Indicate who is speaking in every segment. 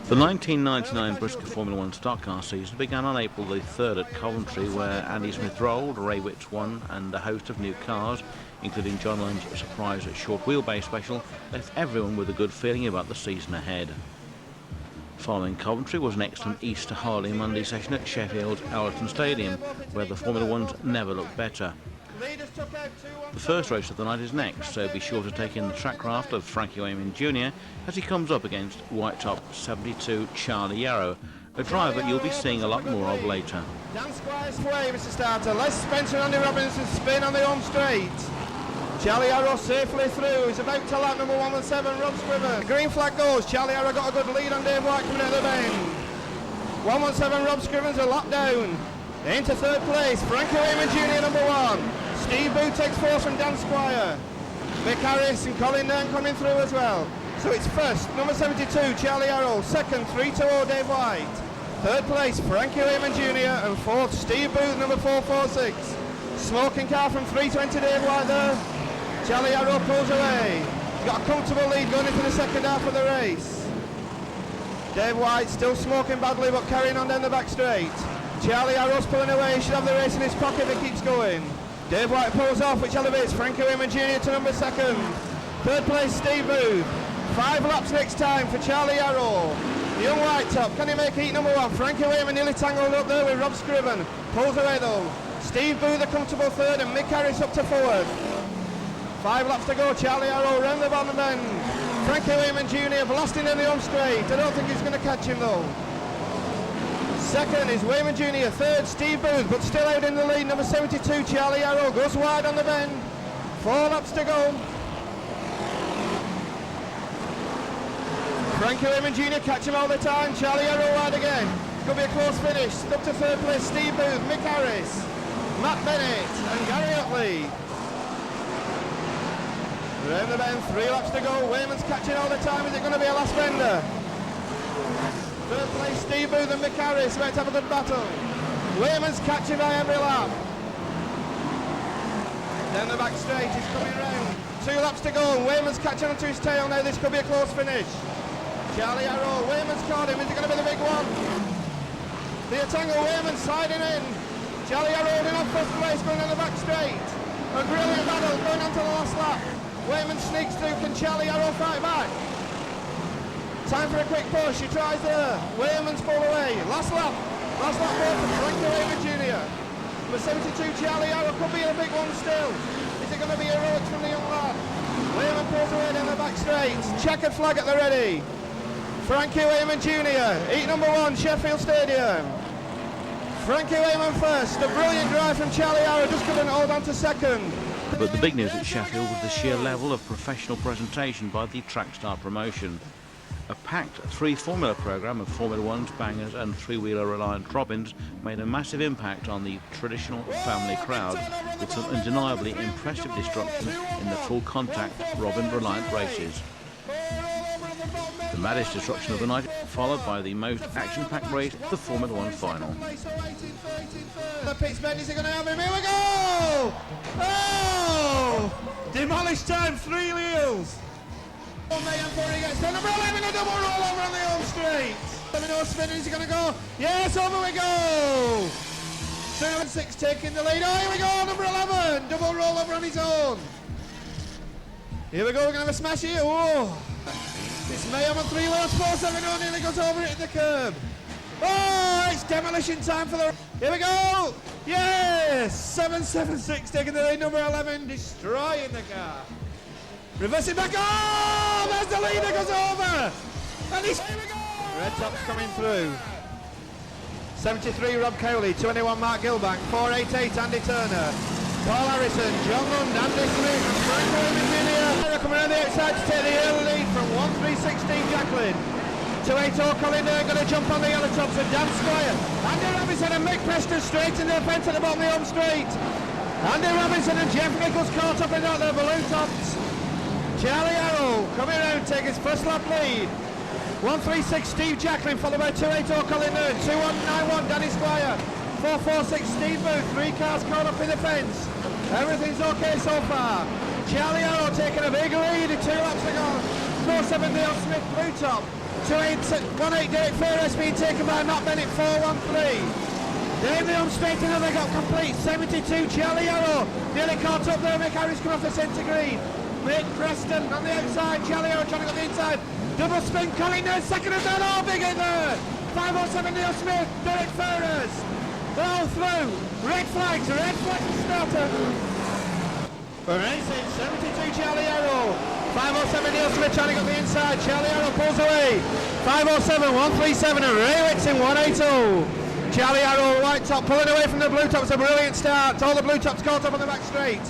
Speaker 1: The 1999 Brisca Formula 1 stock car season began on April the 3rd at Coventry, where Andy Smith rolled, Ray Witts won, and a host of new cars, including John Lynn's surprise short wheelbase special, left everyone with a good feeling about the season ahead. Following Coventry was an excellent Easter Harley Monday session at Sheffield's Halton Stadium, where the Formula 1s never looked better. The first race of the night is next, so be sure to take in the track craft of Frankie Wayman Jr. as he comes up against White Top 72 Charlie Yarrow, a driver you'll be seeing a lot more of later.
Speaker 2: Dan Squire's way, Mr. Starter. Les Spencer and Andy Robinson spin on the home straight. Charlie Yarrow safely through. He's about to lap number 117, Rob Scriven. The green flag goes. Charlie Yarrow got a good lead on Dave White coming out of the bend. 117, Rob Scriven's a lap down. Into third place, Frankie Wayman Jr. number 1. Steve Booth takes fourth from Dan Squire. Mick Harris and Colin Nairn coming through as well. So it's first, number 72, Charlie Yarrow. Second, 3-2-0, Dave White. Third place, Frankie Wayman Jr. And fourth, Steve Booth, number 446. Smoking car from 320, Dave White there. Charlie Yarrow pulls away. He's got a comfortable lead going into the second half of the race. Dave White still smoking badly but carrying on down the back straight. Charlie Yarrow's pulling away. He should have the race in his pocket if he keeps going. Dave White pulls off, which elevates Frankie Wayman Jr. to number 2nd. Third place, Steve Booth. 5 laps next time for Charlie Yarrow. The young White Top, can he make heat number 1? Frankie Wayman nearly tangled up there with Rob Scriven. Pulls away though. Steve Booth a comfortable 3rd and Mick Harris up to 4th. 5 laps to go, Charlie Yarrow round the bottom end. Frankie Wayman Jr. blasting in the home straight. I don't think he's going to catch him though. Second is Wayman Jr. Third, Steve Booth, but still out in the lead. Number 72, Charlie Yarrow, goes wide on the bend. 4 laps to go. Frankie Wayman Jr. catch him all the time. Charlie Yarrow wide again. It's going to be a close finish. Up to third place, Steve Booth, Mick Harris, Matt Bennett, and Gary Utley. Around the bend, 3 laps to go. Wayman's catching all the time. Is it going to be a last bender? Third place, Steve Booth and Mick Harris about to have a good battle. Wayman's catching by every lap. Down the back straight, he's coming round. 2 laps to go, and Wayman's catching onto his tail now. This could be a close finish. Charlie Yarrow, Wayman's caught him. Is it going to be the big one? The Tango, Wayman sliding in. Charlie Yarrow holding on first place, going down the back straight. A brilliant battle going on to the last lap. Wayman sneaks through. Can Charlie Yarrow fight back? Time for a quick push, he tries there. Wayman's pulled away. Last lap goal for Frankie Wayman Jr. Number 72, Charlie Yarrow could be a big one still. Is it going to be heroics from the young lad? Wayman pulls away down the back straight. Checkered flag at the ready. Frankie Wayman Jr. Heat number 1, Sheffield Stadium. Frankie Wayman first. A brilliant drive from Charlie Yarrow, just couldn't hold on to second.
Speaker 1: But the big news at Sheffield was the sheer level of professional presentation by the Trackstar promotion. A packed 3-formula programme of Formula 1s, bangers and 3-wheeler reliant Robins made a massive impact on the traditional family crowd, with some undeniably impressive destruction in the full contact Robin reliant races. The maddest destruction of the night, followed by the most action-packed race, the Formula 1 final.
Speaker 2: The pit's bend, is he going to have him? Here we go! Oh! Demolish time, 3 wheels! Before he gets done, number 11, a double rollover on the home straight. Let me know spinning, is he going to go? Yes, over we go! 7-6 taking the lead. Oh, here we go, number 11, double rollover on his own. Here we go, we're going to have a smash here. Oh! It's Mayhem on 3 laps, 4-7, nearly goes over it at the curb. Oh, it's demolition time for the... Here we go! Yes! 7-7-6 taking the lead, number 11, destroying the car. Reverse it back, oh! There's the leader, goes over! And he's... Here we go! Red Top's coming through. 73, Rob Cowley, 21, Mark Gilbank, 488, Andy Turner, Paul Harrison, John Lund, Andy Smith, and Frank Wayman Jr. Coming around the outside to take the early lead from 1316 Jacqueline. 280 Colin Nairn going to jump on the yellow tops and Dan Squire. Andy Robinson and Mick Preston straight in the fence at the bottom of the home straight. Andy Robinson and Jeff Nichols caught up in that their balloon tops. Charlie Yarrow coming around, taking his first lap lead. 136 Steve Jacqueline, followed by 280 Colin Nairn, 2191 Danny Squire, 446 Steve Booth, 3 cars caught up in the fence. Everything's okay so far. Charlie Yarrow taking a big lead in 2 laps to go. 4-7 Neil Smith, blue top. 1-8 Derek Ferris being taken by Matt Bennett, 4-1-3. Down the home straight, another got complete, 72, Charlie Arrow, nearly caught up there, Mick Harris come off the centre green. Mick Preston on the outside, Charlie Arrow trying to go the inside, double spin, Colin there, second and third, all big in there. 507 Neil Smith, Derek Ferris, they're all through, red flags starter. For racing, 72 Charlie Arrow, 507 Neil Smith trying to go the inside, Charlie Arrow pulls away, 507, 137 and Ray Whitson, 180. Charlie Arrow, white top, pulling away from the blue tops, a brilliant start. All the blue tops caught up on the back straight.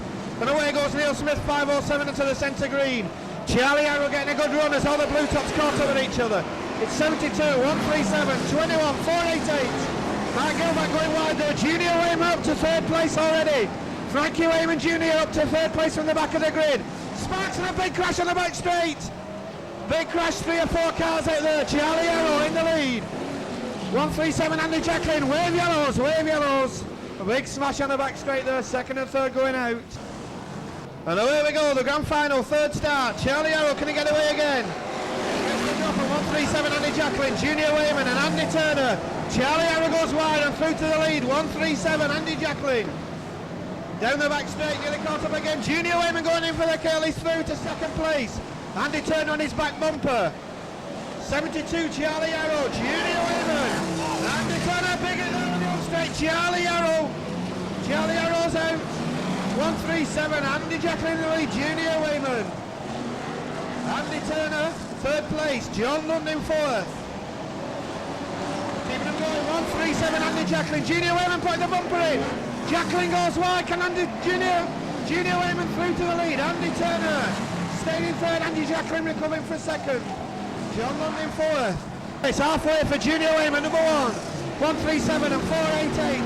Speaker 2: And away goes Neil Smith, 507 into the centre green. Charlie Arrow getting a good run as all the blue tops caught up with each other. It's 72, 137, 21, 488. Mark Gilbert going wide there. Junior Wayman up to third place already. Frankie Wayman Jr. up to third place from the back of the grid. Sparks and a big crash on the back straight. Big crash, 3 or 4 cars out there. Charlie Arrow in the lead. 137 Andy Jacklin, wave yellows. A big smash on the back straight there, second and third going out. And away we go, the grand final, third start. Charlie Arrow, can he get away again? 137 Andy Jacklin, Junior Wayman and Andy Turner. Charlie Arrow goes wide and through to the lead, 137 Andy Jacklin. Down the back straight, nearly caught up again. Junior Wayman going in for the kill, he's through to second place. Andy Turner on his back bumper. 72 Charlie Arrow, Junior Wayman, Andy Turner big at the home straight, Charlie Arrow's out, 137, Andy Jacklin in the lead, Junior Wayman, Andy Turner, third place, John Lund in fourth, keeping them going, 137, Andy Jacklin, Junior Wayman putting the bumper in, Jacklin goes wide, can Junior Wayman through to the lead, Andy Turner, staying in third, Andy Jacklin recovering for second. John Lund in fourth. It's halfway for Junior Wayman, number 1. 137 and 488.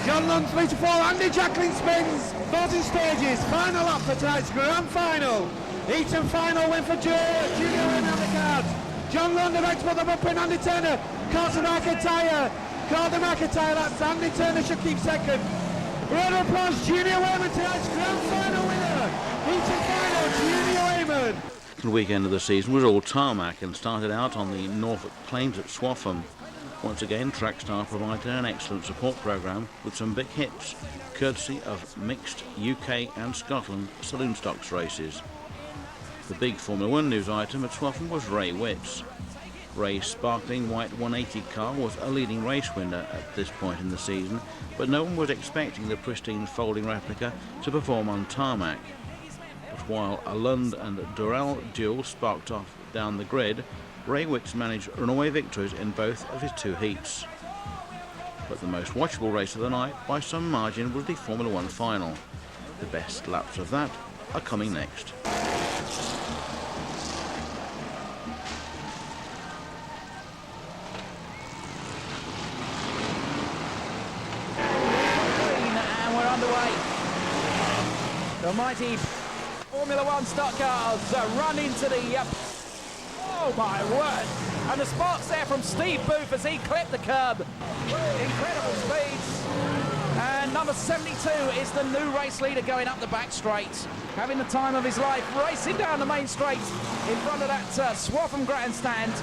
Speaker 2: John Lund 3 to 4. Andy Jacklin spins. Voting stages. Final lap for tonight's grand final. Eaton final win for Junior Wayman on the cards. John Lund about to put the bump in. Andy Turner caught the market tyre. Caught the market tyre. That's Andy Turner should keep second. Round of applause, Junior Wayman tonight's grand final winner. Eaton final, Junior Wayman.
Speaker 1: The weekend of the season was all tarmac and started out on the Norfolk Plains at Swaffham. Once again, track staff provided an excellent support programme with some big hits, courtesy of mixed UK and Scotland saloon stocks races. The big Formula 1 news item at Swaffham was Ray Whit's. Ray's sparkling white 180 car was a leading race winner at this point in the season, but no one was expecting the pristine folding replica to perform on tarmac. But while a Lund and Durrell duel sparked off down the grid, Ray Whit's managed runaway victories in both of his 2 heats. But the most watchable race of the night by some margin was the Formula 1 final. The best laps of that are coming next.
Speaker 3: And we're underway. The mighty Formula 1 stock cars run into the... oh my word! And the spots there from Steve Booth as he clipped the curb. Incredible speeds. And number 72 is the new race leader going up the back straight. Having the time of his life, racing down the main straight in front of that Swaffham grandstand.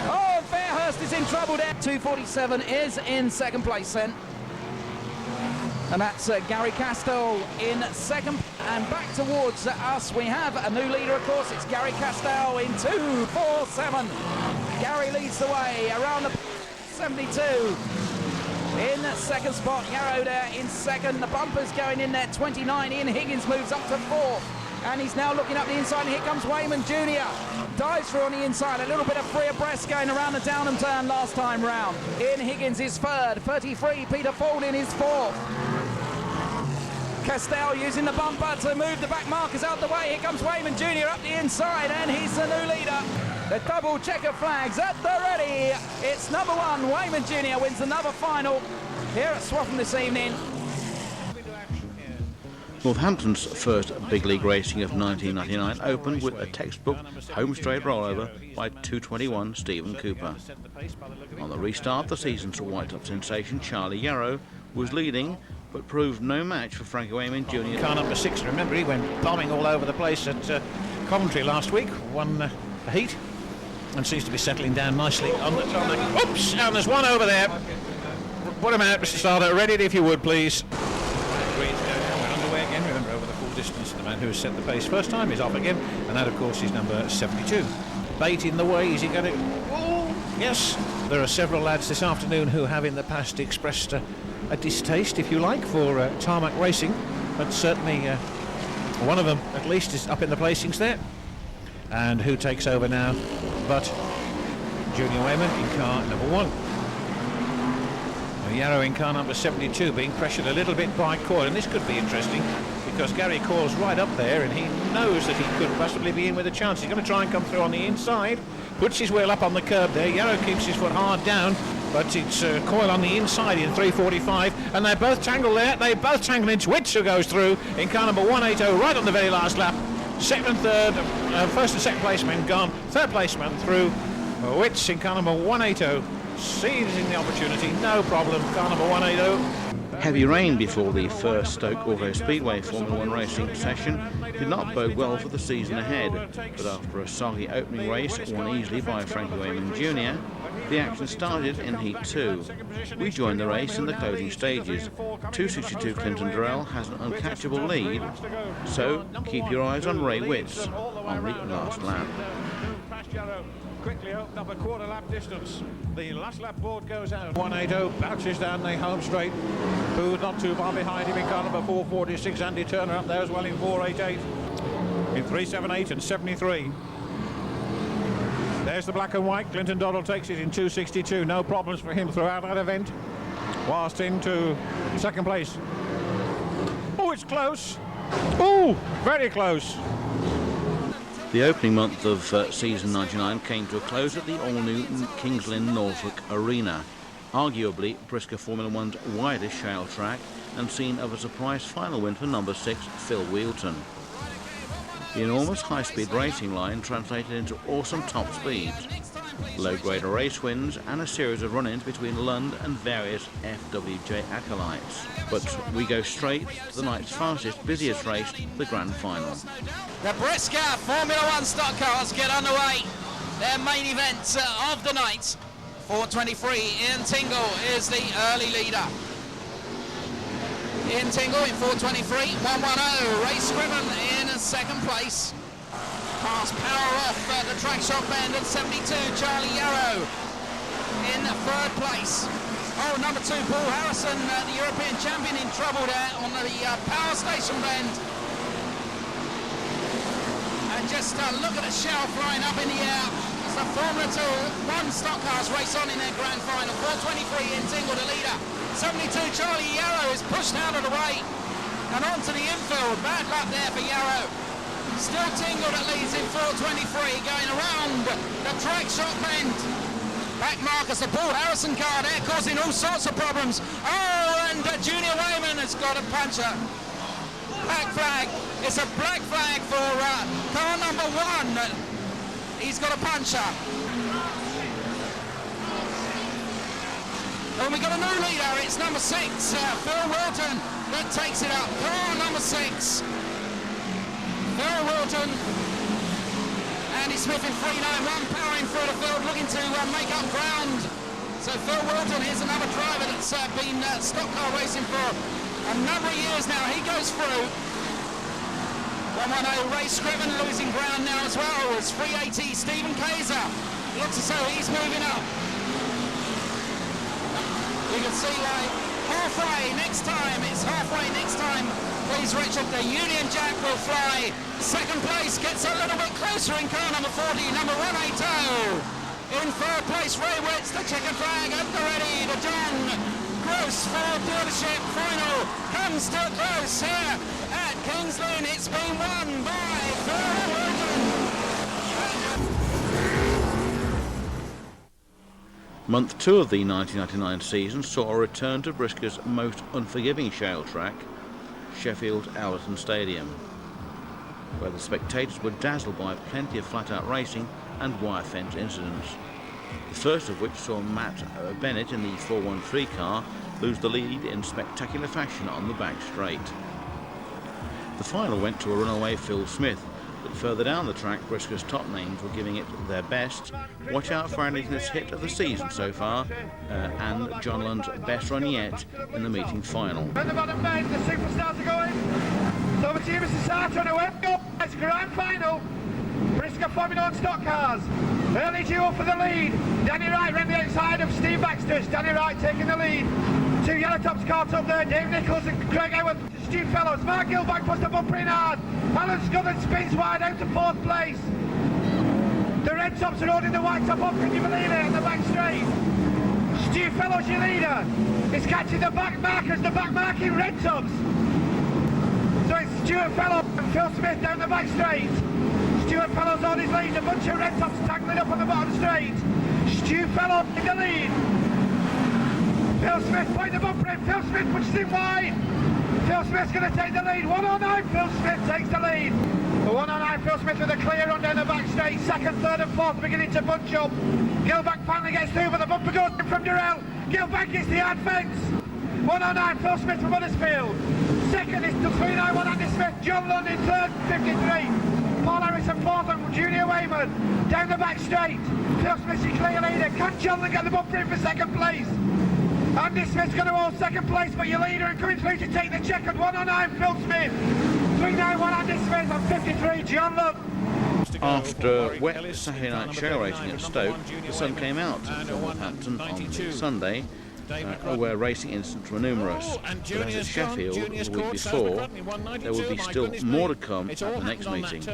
Speaker 3: Oh, Fairhurst is in trouble there. 247 is in second place then. And that's Gary Castell in second. And back towards us, we have a new leader, of course. It's Gary Castell in 247. Gary leads the way around the 72. In second spot, Yarrow there in second. The bumper's going in there, 29. Ian Higgins moves up to 4th. And he's now looking up the inside, and here comes Wayman Jr. Dives through on the inside, a little bit of free abreast going around the Downham turn last time round. Ian Higgins is third, 33. Peter Faulding is 4th. Castell using the bumper to move the back markers out the way. Here comes Wayman Jr. up the inside, and he's the new leader. The double checker flags at the ready. It's number 1, Wayman Jr. wins another final here at Swaffham this evening.
Speaker 1: Northampton's first big league racing of 1999 opened with a textbook home straight rollover by 221 Stephen Cooper. On the restart, the season's white-top sensation Charlie Yarrow was leading, but proved no match for Frankie Wayman Jr.
Speaker 4: Car number 6, remember he went bombing all over the place at Coventry last week, won the heat. and seems to be settling down nicely on the tarmac. Oops, and there's one over there. Put him out, Mr. Starter. Ready if you would, please. We're underway again, remember, over the full distance. The man who has set the pace first time is off again, and that, of course, is number 72. Bait in the way, is he going to... Oh, yes. There are several lads this afternoon who have in the past expressed a distaste, if you like, for tarmac racing, but certainly one of them, at least, is up in the placings there. And who takes over now but Junior Wayman in car number 1. Yarrow in car number 72 being pressured a little bit by Coyle, and this could be interesting because Gary Coyle's right up there and he knows that he could possibly be in with a chance. He's going to try and come through on the inside, puts his wheel up on the curb there. Yarrow keeps his foot hard down, but it's Coyle on the inside in 3:45, and they both tangle there. They both tangle into Witts, who goes through in car number 180 right on the very last lap. Second and third, first and second placeman gone. Third placeman through. Witts in car number 180, seizing the opportunity, no problem. Car number 180.
Speaker 1: Heavy rain before the first Stoke Auto Speedway Formula 1 racing session did not bode well for the season ahead, but after a soggy opening race won easily by Frankie Wayman Jr., the action started in Heat 2. We joined the race in the closing stages. 262 Clinton Durrell has an uncatchable lead, so keep your eyes on Ray Witts on the last lap.
Speaker 4: Quickly opened up a quarter lap distance. The last lap board goes out. 180 bounces down the home straight. Booth not too far behind him in car number 446. Andy Turner up there as well in 488. In 378 and 73. There's the black and white. Clinton Doddle takes it in 262. No problems for him throughout that event. Whilst into second place. Oh, it's close. Oh, very close.
Speaker 1: The opening month of season 99 came to a close at the all-new Kings Lynn Norfolk Arena, arguably Brisca Formula 1's widest shale track and scene of a surprise final win for number 6 Phil Wheelton. The enormous high-speed racing line translated into awesome top speeds, low-grader race wins and a series of run-ins between Lund and various FWJ acolytes. But we go straight to the night's fastest, busiest race, the Grand Final.
Speaker 5: The Brisca Formula 1 stock cars get underway. Their main event of the night. 4:23, Ian Tingle is the early leader. Ian Tingle in 4:23, 110, Ray Scriven in second place. Pass power off the track shot bend at 72, Charlie Yarrow in third place. Oh, number 2, Paul Harrison, the European champion, in trouble there on the power station bend. And just look at the shell flying up in the air. It's the Formula 1 stock cars race on in their grand final. 4:23 in Tingle, the leader. 72, Charlie Yarrow is pushed out of the way. And onto the infield. Bad luck there for Yarrow. Still Tingle that leads in 4:23, going around the track shot bend. Back markers, the Paul Harrison car there, causing all sorts of problems. Oh, and Junior Wayman has got a puncher. Black flag. It's a black flag for car number 1. He's got a puncher. And we got a new leader. It's number 6, Phil Wilton, that takes it up. Car number 6. Phil Wilton. Andy Smith in 391, powering through the field, looking to make up ground. So Phil Wilton, here's another driver that's been stock car racing for a number of years now. He goes through. 110, Ray Scriven losing ground now as well. It's 380, Stephen Kaiser. Looks as though he's moving up. You can see halfway next time. It's halfway next time. Please, Richard, the Union Jack will fly. Second place gets a little bit closer in car number 40, number 180. In third place, Ray Witts, the checkered flag at the ready. The John Gross Ford dealership final comes to a close here at Kings Lynn. It's been won by Phil Wilton.
Speaker 1: Month 2 of the 1999 season saw a return to Brisca's most unforgiving shale track, Sheffield Halton Stadium, where the spectators were dazzled by plenty of flat-out racing and wire fence incidents. The first of which saw Matt Bennett in the 413 car lose the lead in spectacular fashion on the back straight. The final went to a runaway Phil Smith, but Further down the track, Brisca's top names were giving it their best. Watch out for Andy Smith's hit of the season so far, and John Lund's best run yet in the meeting final.
Speaker 2: At the bottom bend, the superstars are going. So over to you, Mr. Sartre, on a web goal. It's grand final. Brisca forming on stock cars. Early duel for the lead. Danny Wright ran the outside of Steve Baxter. Danny Wright taking the lead. Two yellow tops caught up there. Dave Nichols and Craig Howard. Stu Fellows. Mark Gilbert puts the bumper in hard. Alan Scudden spins wide out to fourth place. The red tops are holding the white top up. Can you believe it? On the back straight. Stu Fellows, your leader, is catching the back markers. The back marking red tops. So it's Stuart Fellows and Phil Smith down the back straight. Stuart Fellows on his lead, a bunch of red tops tangling up on the bottom straight. Stu Fellows in the lead. Phil Smith putting the bumper in. Phil Smith pushes him wide. Phil Smith's going to take the lead. 109, Phil Smith takes the lead. 109, Phil Smith with a clear run down the back straight. Second, third and fourth beginning to bunch up. Gilbert finally gets through, but the bumper goes in from Durrell. Gilbert gets the hard fence. 109, Phil Smith from Huddersfield. Second is 391, Andy Smith. John Lund in third, 53. Paul Harrison fourth and Junior Wayman down the back straight. Phil Smith's your clear leader. Can John Lund get the bumper in for second place? Andy Smith's going to hold second place, but your leader and coming through to take the checkered 109, Phil Smith. 391, Andy Smith and 53, John Lund.
Speaker 1: After wet Saturday night shale racing at Stoke, the sun came out at Northampton on Sunday, where racing incidents were numerous. But as at Sheffield the week before, there will be still more to come at the next meeting.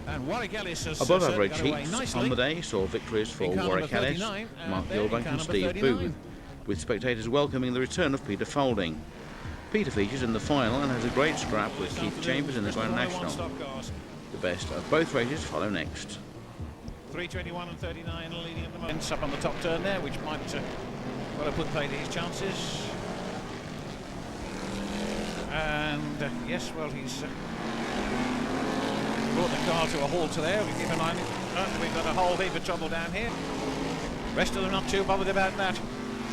Speaker 1: Above average heats on the day saw victories for Warwick Ellis, Mark Gilbank and Steve Booth, with spectators welcoming the return of Peter Folding. Peter features in the final and has a great scrap with Keith Chambers in the Grand National. The best of both races follow next.
Speaker 4: 3:21 and 39 leading at the moment. Up on the top turn there, which might well have put paid his chances. And yes, well, he's brought the car to a halt there. We keep an eye on it. We've got a whole heap of trouble down here. Rest of them not too bothered about that.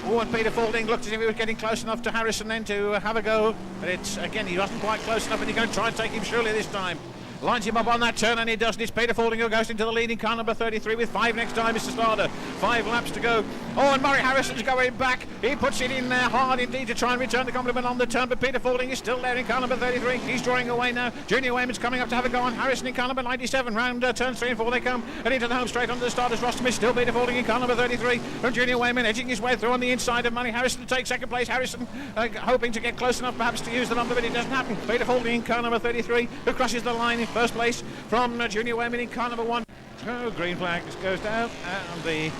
Speaker 4: Oh, and Peter Folding looked as if he was getting close enough to Harrison then to have a go. But it's, again, he wasn't quite close enough, and he's going to try and take him surely this time. Lines him up on that turn, and he doesn't. It's Peter Folding who goes into the leading car number 33 with 5 next time, Mr. Starter. 5 laps to go. Oh, and Murray Harrison's going back. He puts it in there hard indeed to try and return the compliment on the turn, but Peter Folding is still there in car number 33. He's drawing away now. Junior Wayman's coming up to have a go on Harrison in car number 97. Round turns 3 and 4 they come, and into the home straight onto the starter's roster. Still Peter Folding in car number 33 from Junior Wayman, edging his way through on the inside of Murray Harrison to take second place. Harrison hoping to get close enough perhaps to use the number, but it doesn't happen. Peter Folding in car number 33 who crosses the line in first place from Junior Wayman in car number 1. Oh, green flag goes down, and the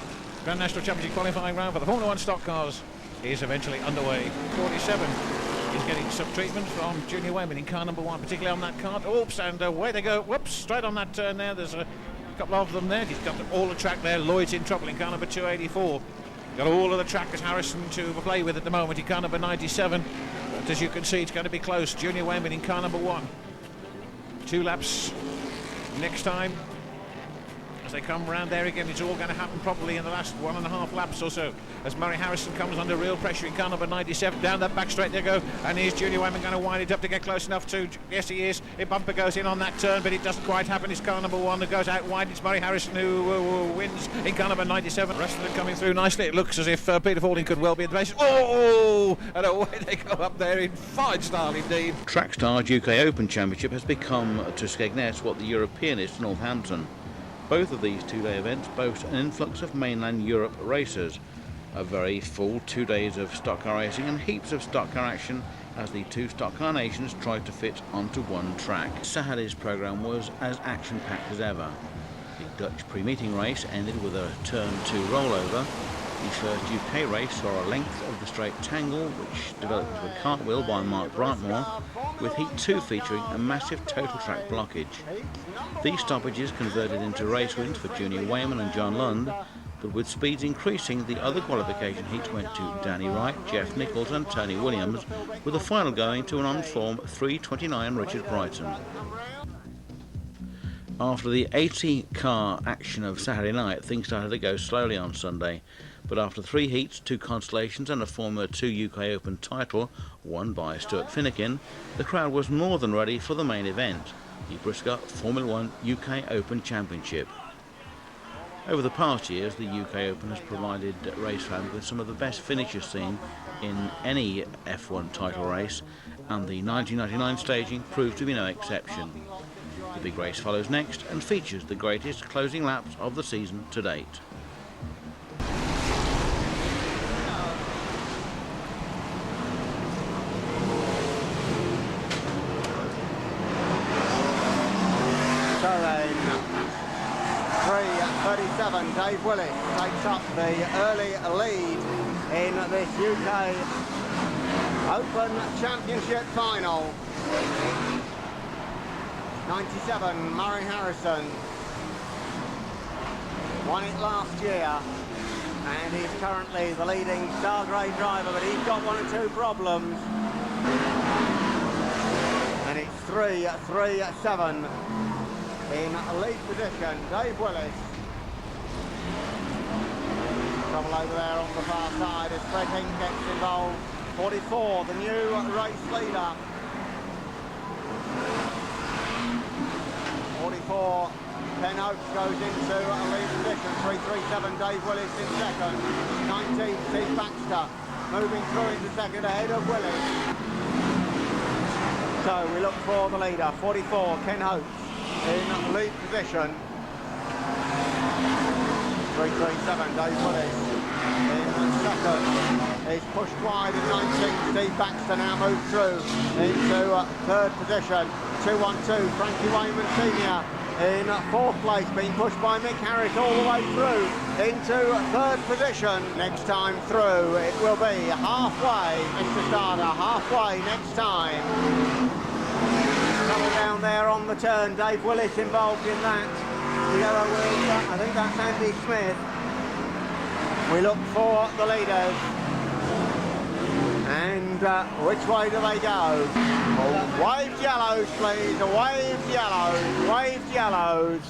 Speaker 4: Grand National Championship qualifying round for the Formula 1 stock cars is eventually underway. 47 is getting some treatment from Junior Wayman in car number 1, particularly on that cart. Oops, and away they go. Whoops, straight on that turn there. There's a couple of them there. He's got all the track there. Lloyd's in trouble in car number 284. Got all of the track as Harrison to play with at the moment in car number 97. But as you can see, it's going to be close. Junior Wayman in car number 1. 2 laps next time. As they come round there again, it's all going to happen probably in the last 1.5 laps or so, as Murray Harrison comes under real pressure in car number 97. Down that back straight they go, and here's Junior Wayman going to wind it up to get close enough to, yes he is, a bumper goes in on that turn, but it doesn't quite happen. It's car number 1 that goes out wide. It's Murray Harrison who wins in car number 97. The rest of them coming through nicely. It looks as if Peter Folding could well be at the base. Oh, and away they go up there in fine style indeed.
Speaker 1: Trackstar's UK Open Championship has become to Skegness what the European is to Northampton. Both of these 2-day events boast an influx of mainland Europe racers. A very full 2 days of stock car racing and heaps of stock car action as the 2 stock car nations tried to fit onto one track. Saturday's programme was as action-packed as ever. The Dutch pre-meeting race ended with a turn 2 rollover. The first UK race saw a length of the straight tangle, which developed into a cartwheel by Mark Brightmore, with Heat 2 featuring a massive total track blockage. These stoppages converted into race wins for Junior Wayman and John Lund, but with speeds increasing, the other qualification heats went to Danny Wright, Jeff Nichols and Tony Williams, with the final going to an on-form 3:29 Richard Brighton. After the 80-car action of Saturday night, things started to go slowly on Sunday. But after 3 heats, 2 constellations and a Formula 2 UK Open title, won by Stuart Finnegan, the crowd was more than ready for the main event. the Brisca Formula 1 UK Open Championship. Over the past years, the UK Open has provided race fans with some of the best finishes seen in any F1 title race, and the 1999 staging proved to be no exception. The big race follows next and features the greatest closing laps of the season to date.
Speaker 6: So then, 3:37, Dave Willis takes up the early lead in this UK Open Championship final. 97, Murray Harrison won it last year, and he's currently the leading Star Grade driver, but he's got one or two problems. And it's 3:37 in lead position, Dave Willis. Trouble over there on the far side as Fred Hink gets involved. 44, the new race leader. 44, Ken Oakes goes into a lead position. 3:37, Dave Willis in second. 19, Steve Baxter moving through into second ahead of Willis. So we look for the leader, 44, Ken Oakes in lead position. 3:37, Dave Willis in second. He's pushed wide in 19. Steve Baxter now moves through into third position. 2-1-2, Frankie Wayman Sr. in fourth place, being pushed by Mick Harris all the way through into third position. Next time through, it will be halfway, Mr. Starter, halfway next time. Coming down there on the turn, Dave Willis involved in that. Together with, I think that's Andy Smith. We look for the leaders. And which way do they go? Oh, waved yellows, please. Waved yellows. Waved yellows.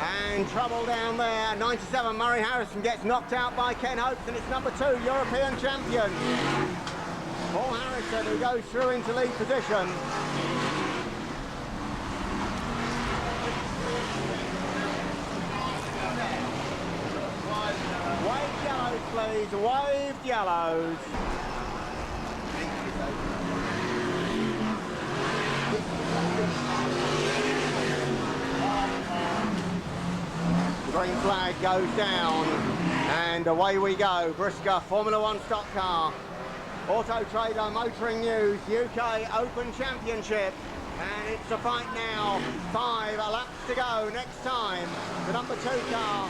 Speaker 6: And trouble down there. 97, Murray Harrison gets knocked out by Ken Oakes, and it's number 2, European champion Paul Harrison, who goes through into lead position. Waved yellows, please. Waved yellows. The green flag goes down, and away we go. Brisca Formula 1 stock car. Auto Trader Motoring News UK Open Championship, and it's a fight now. 5 laps to go. Next time, the number 2 car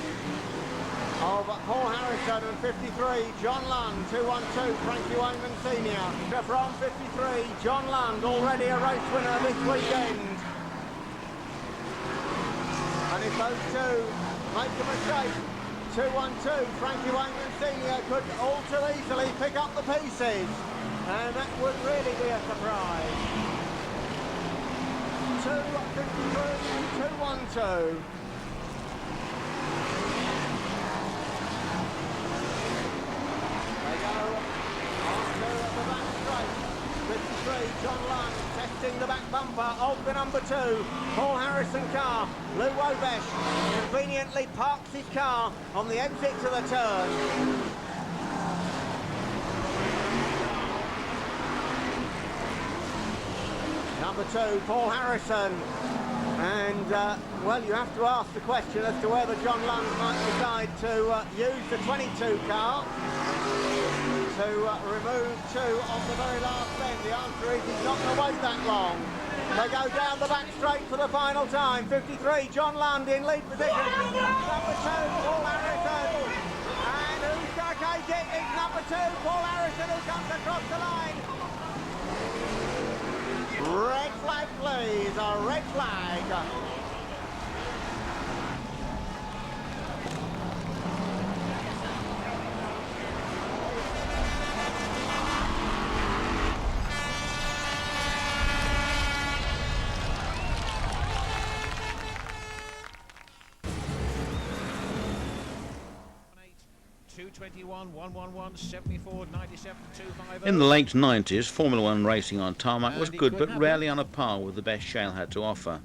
Speaker 6: of Paul Harrison and 53 John Lund. 2-1-2 Frankie Wayman Sr. From 53 John Lund, already a race winner this weekend. And if those two make a mistake, 2-1-2, Frankie Wayman Sr. could all too easily pick up the pieces, and that would really be a surprise. 2-53, 2-1-2. They go onto the back straight. 53, John Lund testing the back bumper of the number 2 Paul Harrison car. Lou Wobesh conveniently parks his car on the exit to the turn. Number 2, Paul Harrison. And, well, you have to ask the question as to whether John Lund might decide to use the 22 car to remove 2 on the very last bend. The answer is he's not going to wait that long. They go down the back straight for the final time. 53, John Lund in lead position. Number 2, Paul Harrison. And who's going to take it? It's number 2, Paul Harrison, who comes across the line. Red flag, please. A red flag.
Speaker 4: 221, 111, 74, 97, 250.
Speaker 1: In the late 90s, Formula One racing on tarmac was good but rarely on a par with the best shale had to offer.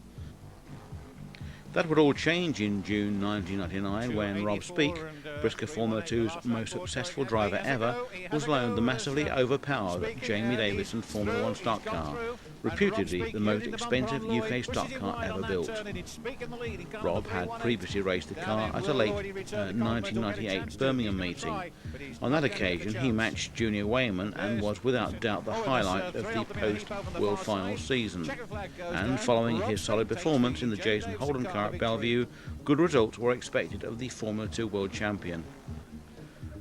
Speaker 1: That would all change in June 1999 when Rob Speake, Brisca Formula 2's most successful driver ever, was loaned the massively overpowered Jamie Davidson Formula 1 stock car, reputedly the most expensive UK stock car ever built. Rob had previously raced the car at a late 1998 Birmingham meeting. On that occasion he matched Junior Wayman and was without doubt the highlight of the post-World Final season. And following his solid performance in the Jason Holden car at Bellevue, good results were expected of the Formula 2 world champion.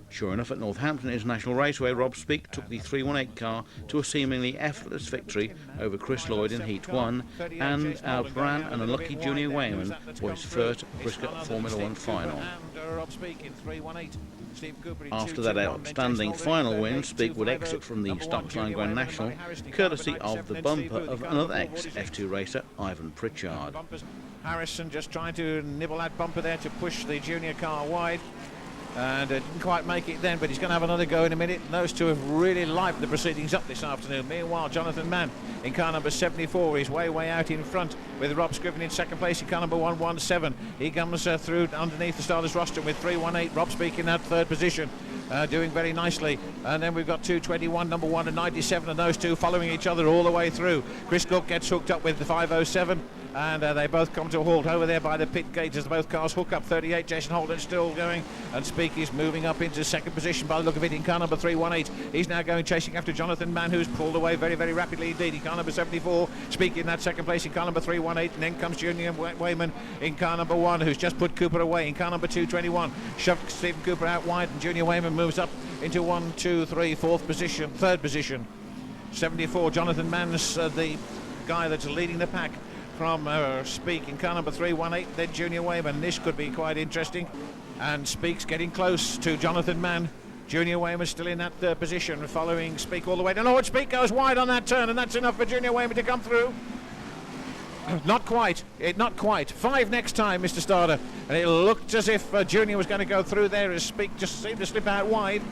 Speaker 1: Sure enough, at Northampton International Raceway, Rob Speake took the 318 car to a seemingly effortless victory over Chris Lloyd in Heat 1 and outran an unlucky Junior Wayman for his first Brisca Formula 1 final. After that outstanding final win, Speake would exit from the Stockline Grand National, courtesy of the bumper of another ex-F2 racer, Ivan Pritchard.
Speaker 4: Harrison just trying to nibble that bumper there to push the junior car wide. And didn't quite make it then, but he's going to have another go in a minute. And those two have really livened the proceedings up this afternoon. Meanwhile, Jonathan Mann in car number 74 is way out in front, with Rob Scriven in second place in car number 117. He comes through underneath the starters roster with 318. Rob Speake in that third position, doing very nicely. And then we've got 221, number 1 and 97, and those two following each other all the way through. Chris Cook gets hooked up with the 507. And they both come to a halt over there by the pit gate as both cars hook up. 38, Jason Holden still going, and Speake is moving up into second position by the look of it in car number 318. He's now going chasing after Jonathan Mann, who's pulled away very rapidly indeed in car number 74. Speake in that second place in car number 318, and then comes Junior Wayman in car number 1, who's just put Cooper away in car number 221. Shoved Stephen Cooper out wide, and Junior Wayman moves up into 1, 2, 3, third position. 74, Jonathan Mann's the guy that's leading the pack from Speake in car number 318, then Junior Wayman. This could be quite interesting, and Speake's getting close to Jonathan Mann. Junior Wayman still in that third position, following Speake all the way. No, Speake goes wide on that turn, and that's enough for Junior Wayman to come through. Not quite. 5 next time, Mr. Starter. And it looked as if Junior was going to go through there, as Speake just seemed to slip out wide.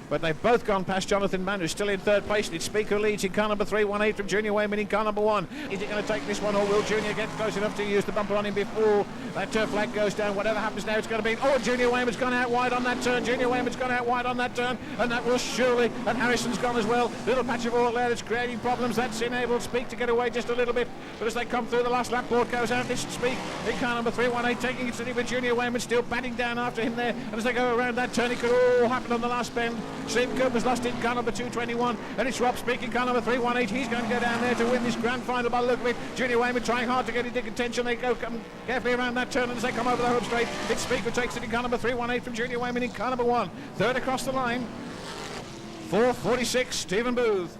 Speaker 4: But they've both gone past Jonathan Mann, who's still in third place. It's Speake who leads in car number 318 from Junior Wayman in car number 1. Is he going to take this one, or will Junior get close enough to use the bumper on him before that turn flag goes down? Whatever happens now, it's going to be... Oh, Junior Wayman's gone out wide on that turn. And that will surely... And Harrison's gone as well. Little patch of oil there that's creating problems. That's enabled Speake to get away just a little bit. But as they come through, the last lap board goes out. This Speake in car number 318, taking it steady with Junior Wayman still batting down after him there. And as they go around that turn, it could all happen on the last bend. Stephen Cooper's lost in car number 221, and it's Rob Speake in car number 318. He's going to go down there to win this grand final by the look of it. Junior Wayman trying hard to get into contention. They go come carefully around that turn, and as they come over the home straight, it's Speake who takes it in car number 318 from Junior Wayman in car number 1. Third across the line, 4:46, Stephen Booth.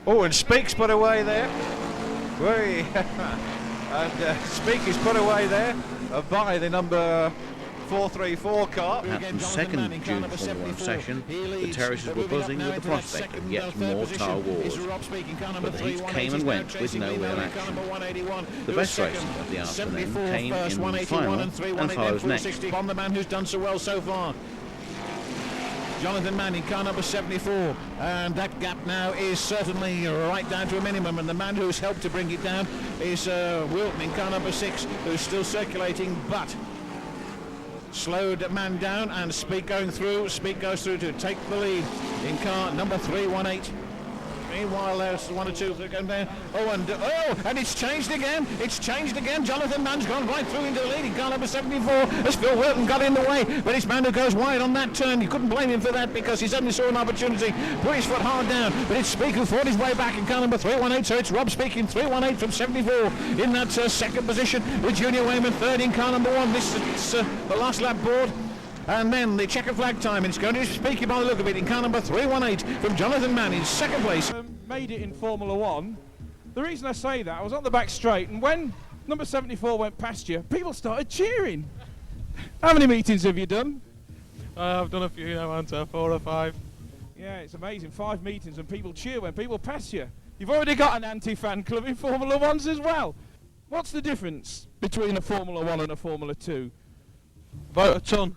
Speaker 4: Oh, and Speake's put away there. And Speake is put away there by the number 434 car.
Speaker 1: At the second June Formula 1 session, the terraces were buzzing with the prospect of yet more Tar Wars. But the heats came and went with no real action. The best racing of the afternoon came in the final and follows next.
Speaker 4: On the man who's done so well so far, Jonathan Mann in car number 74, and that gap now is certainly right down to a minimum, and the man who's helped to bring it down is Wilton in car number 6, who's still circulating but slowed Mann down, and Speake going through. Speake goes through to take the lead in car number 318. Meanwhile, there's 1 or 2 going there. And it's changed again. Jonathan Mann's gone right through into the lead in car number 74 as Phil Wilton got in the way. But it's Mann who goes wide on that turn. You couldn't blame him for that because he suddenly saw an opportunity. Put his foot hard down. But it's Speake who fought his way back in car number 318. So it's Rob Speake in 318 from 74 in that second position, with Junior Wayman third in car number 1. This is the last lap board. And then the checkered flag time, and it's going to be Speake by the look of it in car number 318 from Jonathan Mann in second place.
Speaker 7: Made it in Formula 1. The reason I say that, I was on the back straight, and when number 74 went past you, people started cheering. How many meetings have you done?
Speaker 8: I've done a few now, haven't I? 4 or 5.
Speaker 7: Yeah, it's amazing. 5 meetings and people cheer when people pass you. You've already got an anti-fan club in Formula 1s as well. What's the difference between a Formula 1 and a Formula 2? About a ton.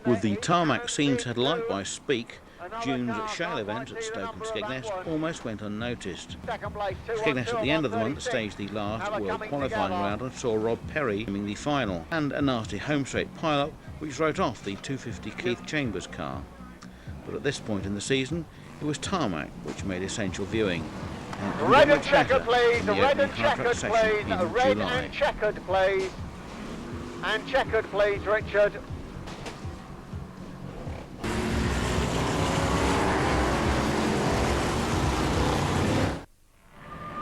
Speaker 1: With the tarmac scene set alight by Speak, June's shale event at Stoke and Skegness almost went unnoticed. Skegness at the end of the month staged the last World qualifying round and saw Rob Perry winning the final, and a nasty home straight pile-up which wrote off the 250 Keith Chambers car. But at this point in the season, it was tarmac which made essential viewing.
Speaker 6: Red and checkered, please. Red and checkered, please. Red and checkered, please. And checkered, please, Richard.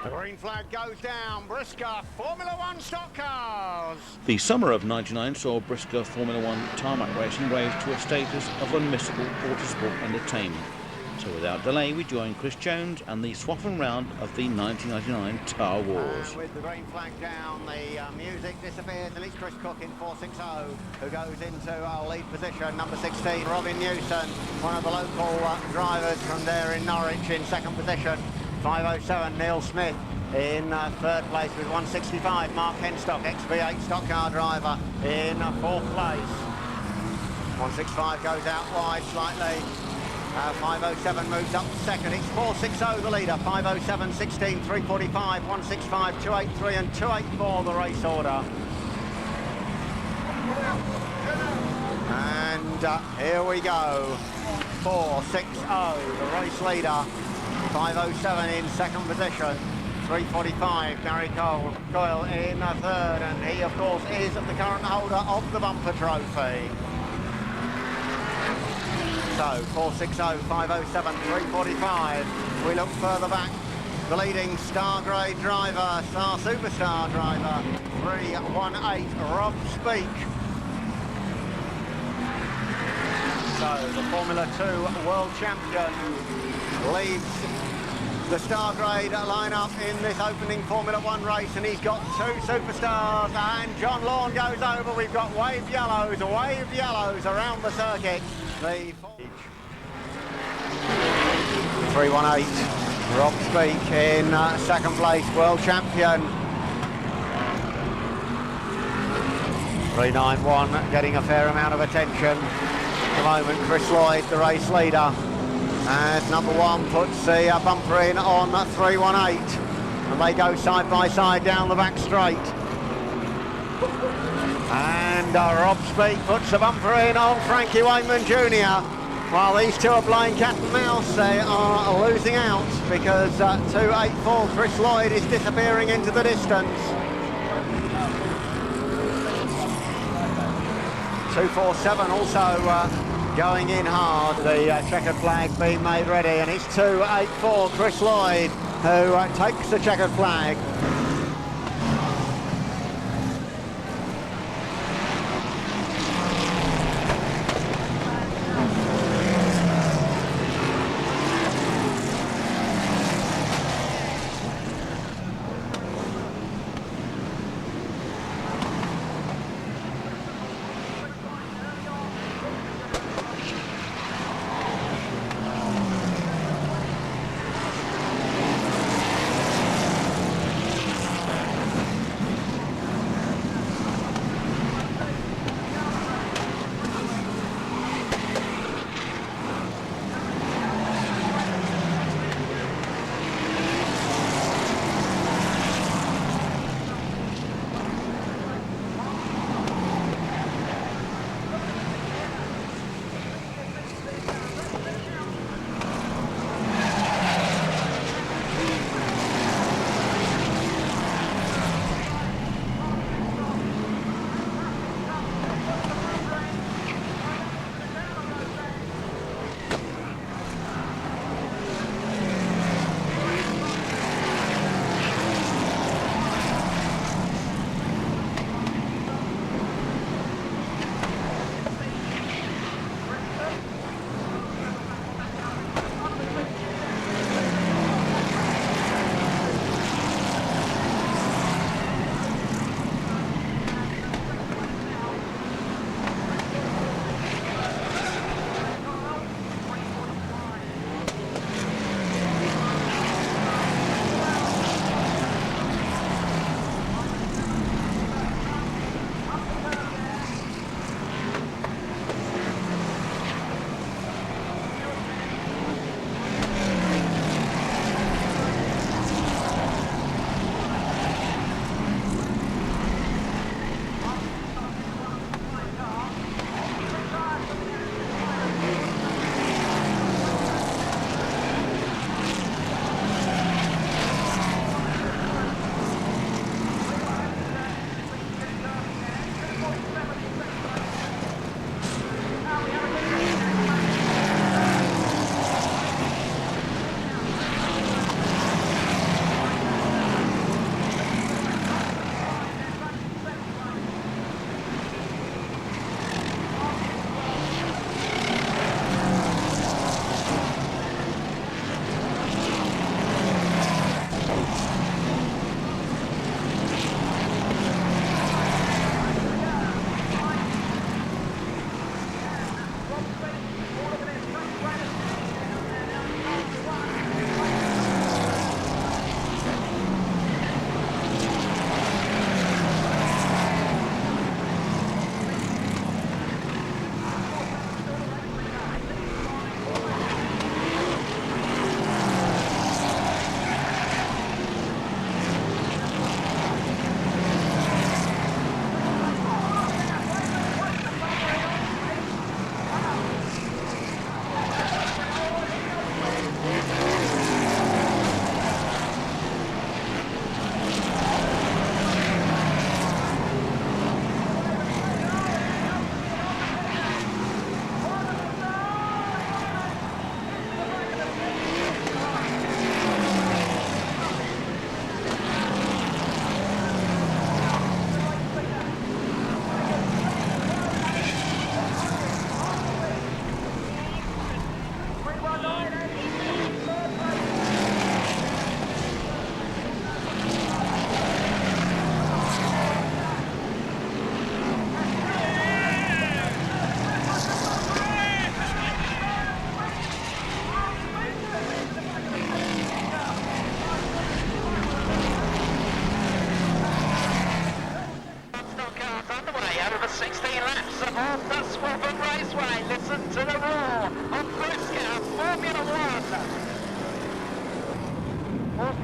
Speaker 6: The green flag goes down. Brisca, Formula 1 stock cars.
Speaker 1: The summer of '99 saw Brisca Formula 1 tarmac racing raised to a status of unmissable autosport entertainment. So without delay, we join Chris Jones and the Swaffham round of the 1999 Tar Wars.
Speaker 6: And with the green flag down, the music disappears, and it's Chris Cook in 460, who goes into our lead position. Number 16, Robin Newson, one of the local drivers from there in Norwich, in second position. 507, Neil Smith in third place with 165. Mark Henstock, XV8 stock car driver, in fourth place. 165 goes out wide slightly. 507 moves up to second. It's 460 the leader. 507, 16, 345, 165, 283 and 284 the race order. And here we go. 460 the race leader. 507 in second position. 345 Gary Coyle in third, and he of course is the current holder of the bumper trophy. So 460, 507, 345. We look further back. The leading star grade driver, star superstar driver, 318 Rob Speak. So the Formula 2 world champion leads the star grade lineup in this opening Formula 1 race, and he's got 2 superstars, and John Lawn goes over. We've got waved yellows around the circuit. The 318 Rob Speak in second place, world champion. 391 getting a fair amount of attention at the moment. Chris Lloyd, the race leader, as number 1 puts the bumper in on 318, and they go side by side down the back straight. And Rob Speak puts the bumper in on Frankie Wayman Jr. While these two are playing cat and mouse, they are losing out because 284 Chris Lloyd is disappearing into the distance. 247 also going in hard. The checkered flag being made ready, and it's 284 Chris Lloyd who takes the checkered flag.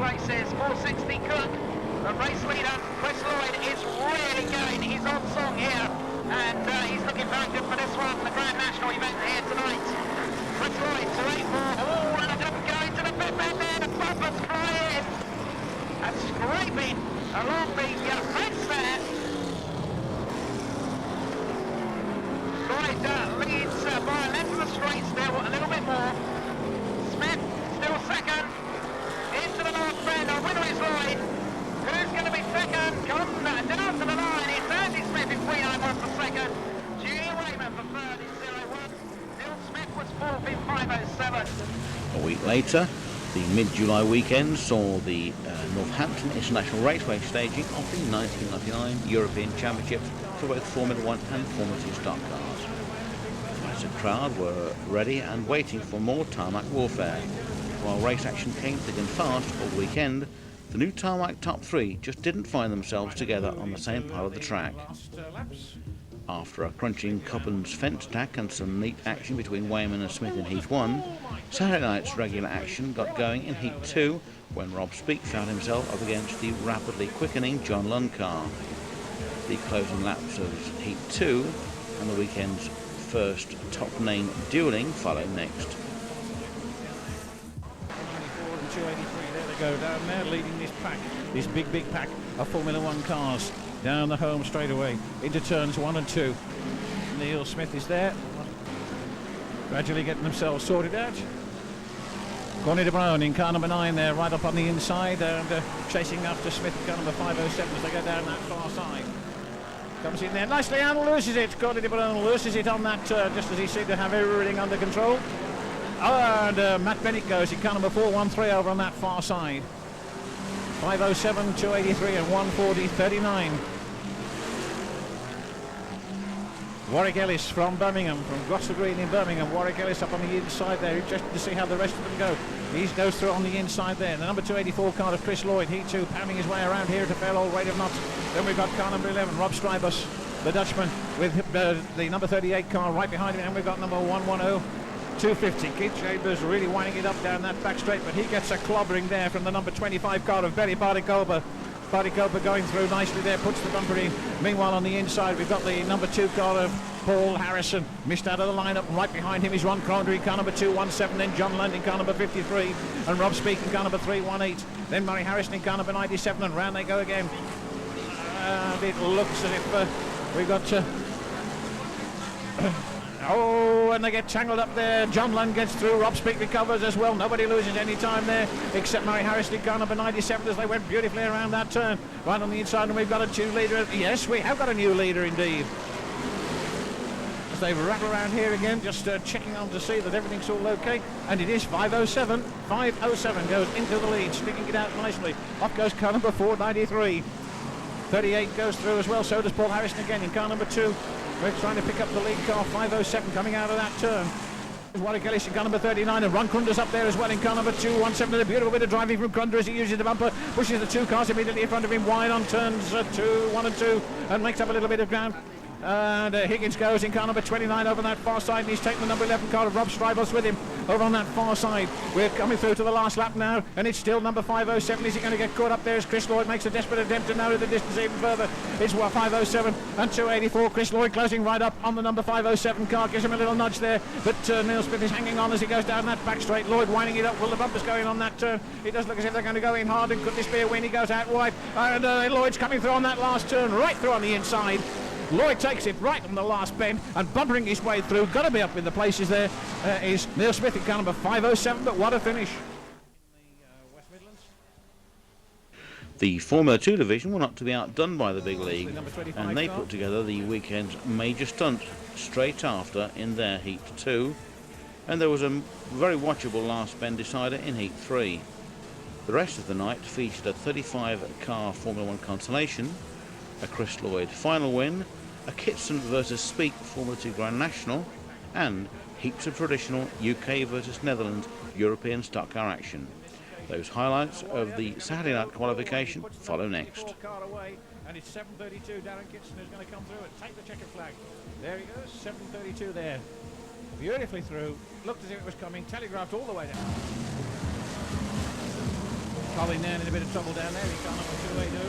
Speaker 5: places. 460 Cook, the race leader. Chris Lloyd is really going. He's on song here, and he's looking very good for this one, the Grand National event here tonight. Chris Lloyd to 8-4. Oh, look at him going to the pit bend there. The bumpers flying and scraping along the fence there. Lloyd leads by a length of the straight still, a little bit more. Smith still second. Into the last bend, our winner is Lloyd. Who's going to be second? Come down to the line. It's Andy Smith in 391 for second. Julie Raymond for third in 01. Neil Smith was fourth in 507.
Speaker 1: A week later, the mid-July weekend saw the Northampton International Raceway staging of the 1999 European Championships for both Formula 1 and Formula 2 stock cars. As the crowd were ready and waiting for more tarmac warfare. While race action came thick and fast all weekend, the new tarmac top three just didn't find themselves together on the same part of the track. After a crunching Coppens fence attack and some neat action between Wayman and Smith in Heat 1, Saturday night's regular action got going in Heat 2 when Rob Speake found himself up against the rapidly quickening John Lynn car. The closing laps of Heat 2 and the weekend's first top-name duelling follow next.
Speaker 4: 283, there they go down there, leading this pack, this big pack of Formula 1 cars down the home straightaway into turns 1 and 2. Neil Smith is there, gradually getting themselves sorted out. Connie de Brown in car number 9 there, right up on the inside, and chasing after Smith in car number 507 as they go down that far side. Comes in there nicely and loses it. Connie de Brown loses it on that turn just as he seemed to have everything under control. And Matt Bennett goes in car number 413 over on that far side. 507, 283 and 140.39. Warwick Ellis from Birmingham, from Gosford Green in Birmingham. Warwick Ellis up on the inside there, interested to see how the rest of them go. He goes through on the inside there. The number 284 car of Chris Lloyd, Heat 2, pounding his way around here at a fair old rate of knots. Then we've got car number 11, Rob Strybus, the Dutchman, with the number 38 car right behind him. And we've got number 110, 250. Keith Chambers really winding it up down that back straight, but he gets a clobbering there from the number 25 car of Berry Bardicoba. Bardicoba going through nicely there, puts the bumper in. Meanwhile, on the inside, we've got the number 2 car of Paul Harrison, missed out of the lineup. Right behind him is Ron Cronder in car number 217, then John Lund in car number 53, and Rob Speake in car number 318. Then Murray Harrison in car number 97, and round they go again. And it looks as if we've got oh, and they get tangled up there. John Lund gets through. Rob Speake recovers as well. Nobody loses any time there except Murray Harrison in car number 97 as they went beautifully around that turn. Right on the inside, and we've got a 2 leader. Yes, we have got a new leader indeed. As they wrap around here again, just checking on to see that everything's all okay. And it is 507. 507 goes into the lead, sticking it out nicely. Off goes car number 493. 38 goes through as well. So does Paul Harrison again in car number 2. We're trying to pick up the lead car, 507 coming out of that turn. Warwick Ellis in car number 39, and Ron Crunder's up there as well in car number 217. A beautiful bit of driving from Crunder as he uses the bumper, pushes the 2 cars immediately in front of him wide on turns 1 and 2, and makes up a little bit of ground. And Higgins goes in car number 29 over that far side, and he's taken the number 11 car of Rob Strybus with him over on that far side. We're coming through to the last lap now, and it's still number 507. Is he going to get caught up there as Chris Lloyd makes a desperate attempt to narrow the distance even further? It's 507 and 284. Chris Lloyd closing right up on the number 507 car, gives him a little nudge there, but Neil Smith is hanging on as he goes down that back straight. Lloyd winding it up. Well, the bumper's going on that turn. It does look as if they're going to go in hard, and could this be a win? He goes out wide, and Lloyd's coming through on that last turn, right through on the inside. Lloyd takes it right on the last bend and bumpering his way through. Got to be up in the places there is Neil Smith in car number 507, but what a finish.
Speaker 1: The Formula 2 division were not to be outdone by the big league, and they put together the weekend's major stunt straight after in their Heat 2, and there was a very watchable last bend decider in Heat 3. The rest of the night featured a 35-car Formula 1 consolation, a Chris Lloyd final win, a Kitson versus Speake Formula 2 Grand National, and heaps of traditional UK versus Netherlands European stock car action. Those highlights of the Saturday night qualification follow next.
Speaker 4: And it's 7:32. Darren Kitson is going to come through and take the checker flag. There he goes, 7:32 there. Beautifully through. Looked as if it was coming. Telegraphed all the way down. Colin Nairn in a bit of trouble down there. He can't have a two-way do.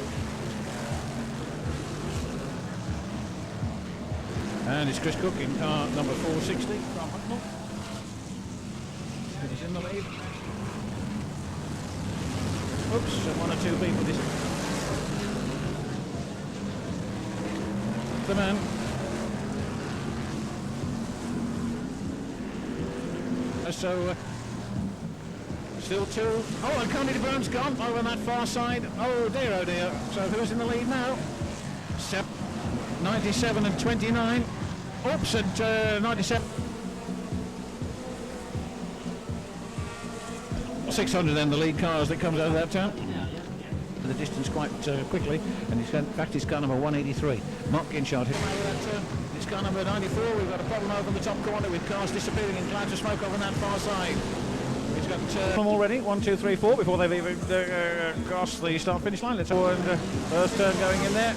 Speaker 4: And it's Chris Cook in car number 460 from Hucknall. He's in the lead. Oops, one or two people. The man. So, still two. Oh, and Connie de Bruyn's gone over on that far side. Oh dear, oh dear. So who's in the lead now? 97 and 29. Oops, at 97. 600 then, the lead car as it comes out of that turn. The distance quite quickly, and he's in fact he's car number 183. Mark Ginshard hit over that turn. It's car number 94. We've got a problem over in the top corner with cars disappearing in clouds of smoke over on that far side. He's got them already. 1, 2, 3, 4 before they've even crossed the start-finish line. Let's have first turn going in there.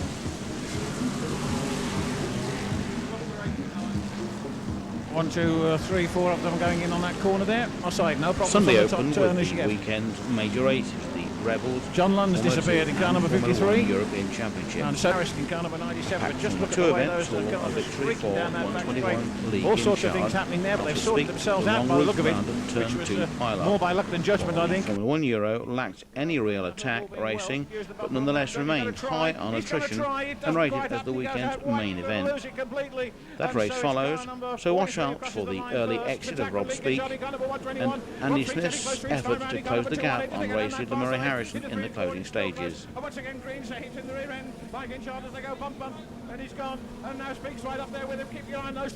Speaker 4: 1, 2, 3, 4 of them going in on that corner there. Offside, no problem.
Speaker 1: Sunday
Speaker 4: the
Speaker 1: Open
Speaker 4: top turn
Speaker 1: with
Speaker 4: as you
Speaker 1: the
Speaker 4: get.
Speaker 1: weekend major races. The Rebels.
Speaker 4: John Lund's disappeared in car number 53.
Speaker 1: European Championship.
Speaker 4: And Harrison in car number 97. But just look at
Speaker 1: two
Speaker 4: the way
Speaker 1: events,
Speaker 4: those
Speaker 1: all
Speaker 4: cars
Speaker 1: a victory
Speaker 4: streaking
Speaker 1: for
Speaker 4: down that back
Speaker 1: 121
Speaker 4: straight.
Speaker 1: league.
Speaker 4: All sorts of
Speaker 1: in
Speaker 4: things
Speaker 1: charge.
Speaker 4: happening there, but they've
Speaker 1: After
Speaker 4: sorted
Speaker 1: speak,
Speaker 4: themselves
Speaker 1: the
Speaker 4: out
Speaker 1: long
Speaker 4: by the look of it,
Speaker 1: route round and turn
Speaker 4: which was
Speaker 1: two pile up.
Speaker 4: more by luck than judgment, I think.
Speaker 1: Formula 1 Euro lacked any real attack racing, but nonetheless remained high on attrition and rated as the weekend's main event. That race follows, so watch out for the early exit of Rob Speak and Andy Smith's efforts to close the gap on race leader Murray Harrison in the closing stages.
Speaker 3: Once again, Green's hit in the rear end by Ginshard as they go bump, and he's gone, and now Speak's right up there with him. Keep your eye on those.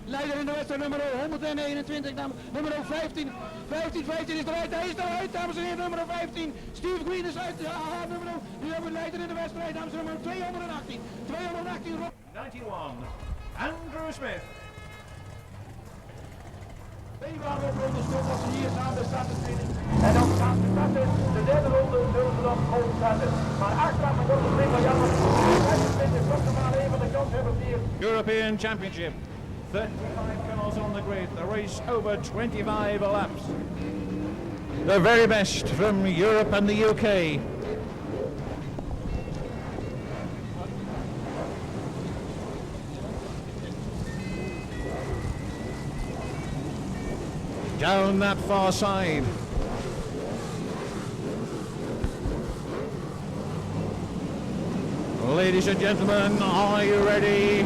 Speaker 8: Leider in de wedstrijd nummer 121, nummer 15. 15 is eruit, hij is eruit, dames en heren, nummer 15. Steve Green is uit, nummer 0. Nu hebben we leider in de wedstrijd, dames en heren, 218.
Speaker 4: 91, Andrew Smith.
Speaker 8: Twee waren op ronde stop als ze hier staan, de startersfinish. En dan gaat de starter, de derde ronde zullen ze dan overstarten. Maar achteraf wordt het weer jammer. 25 komt er maar even de kans hebben hier.
Speaker 4: European Championship. 35 cars on the grid. The race over 25 laps. The very best from Europe and the UK. Down that far side. Ladies and gentlemen, are you ready?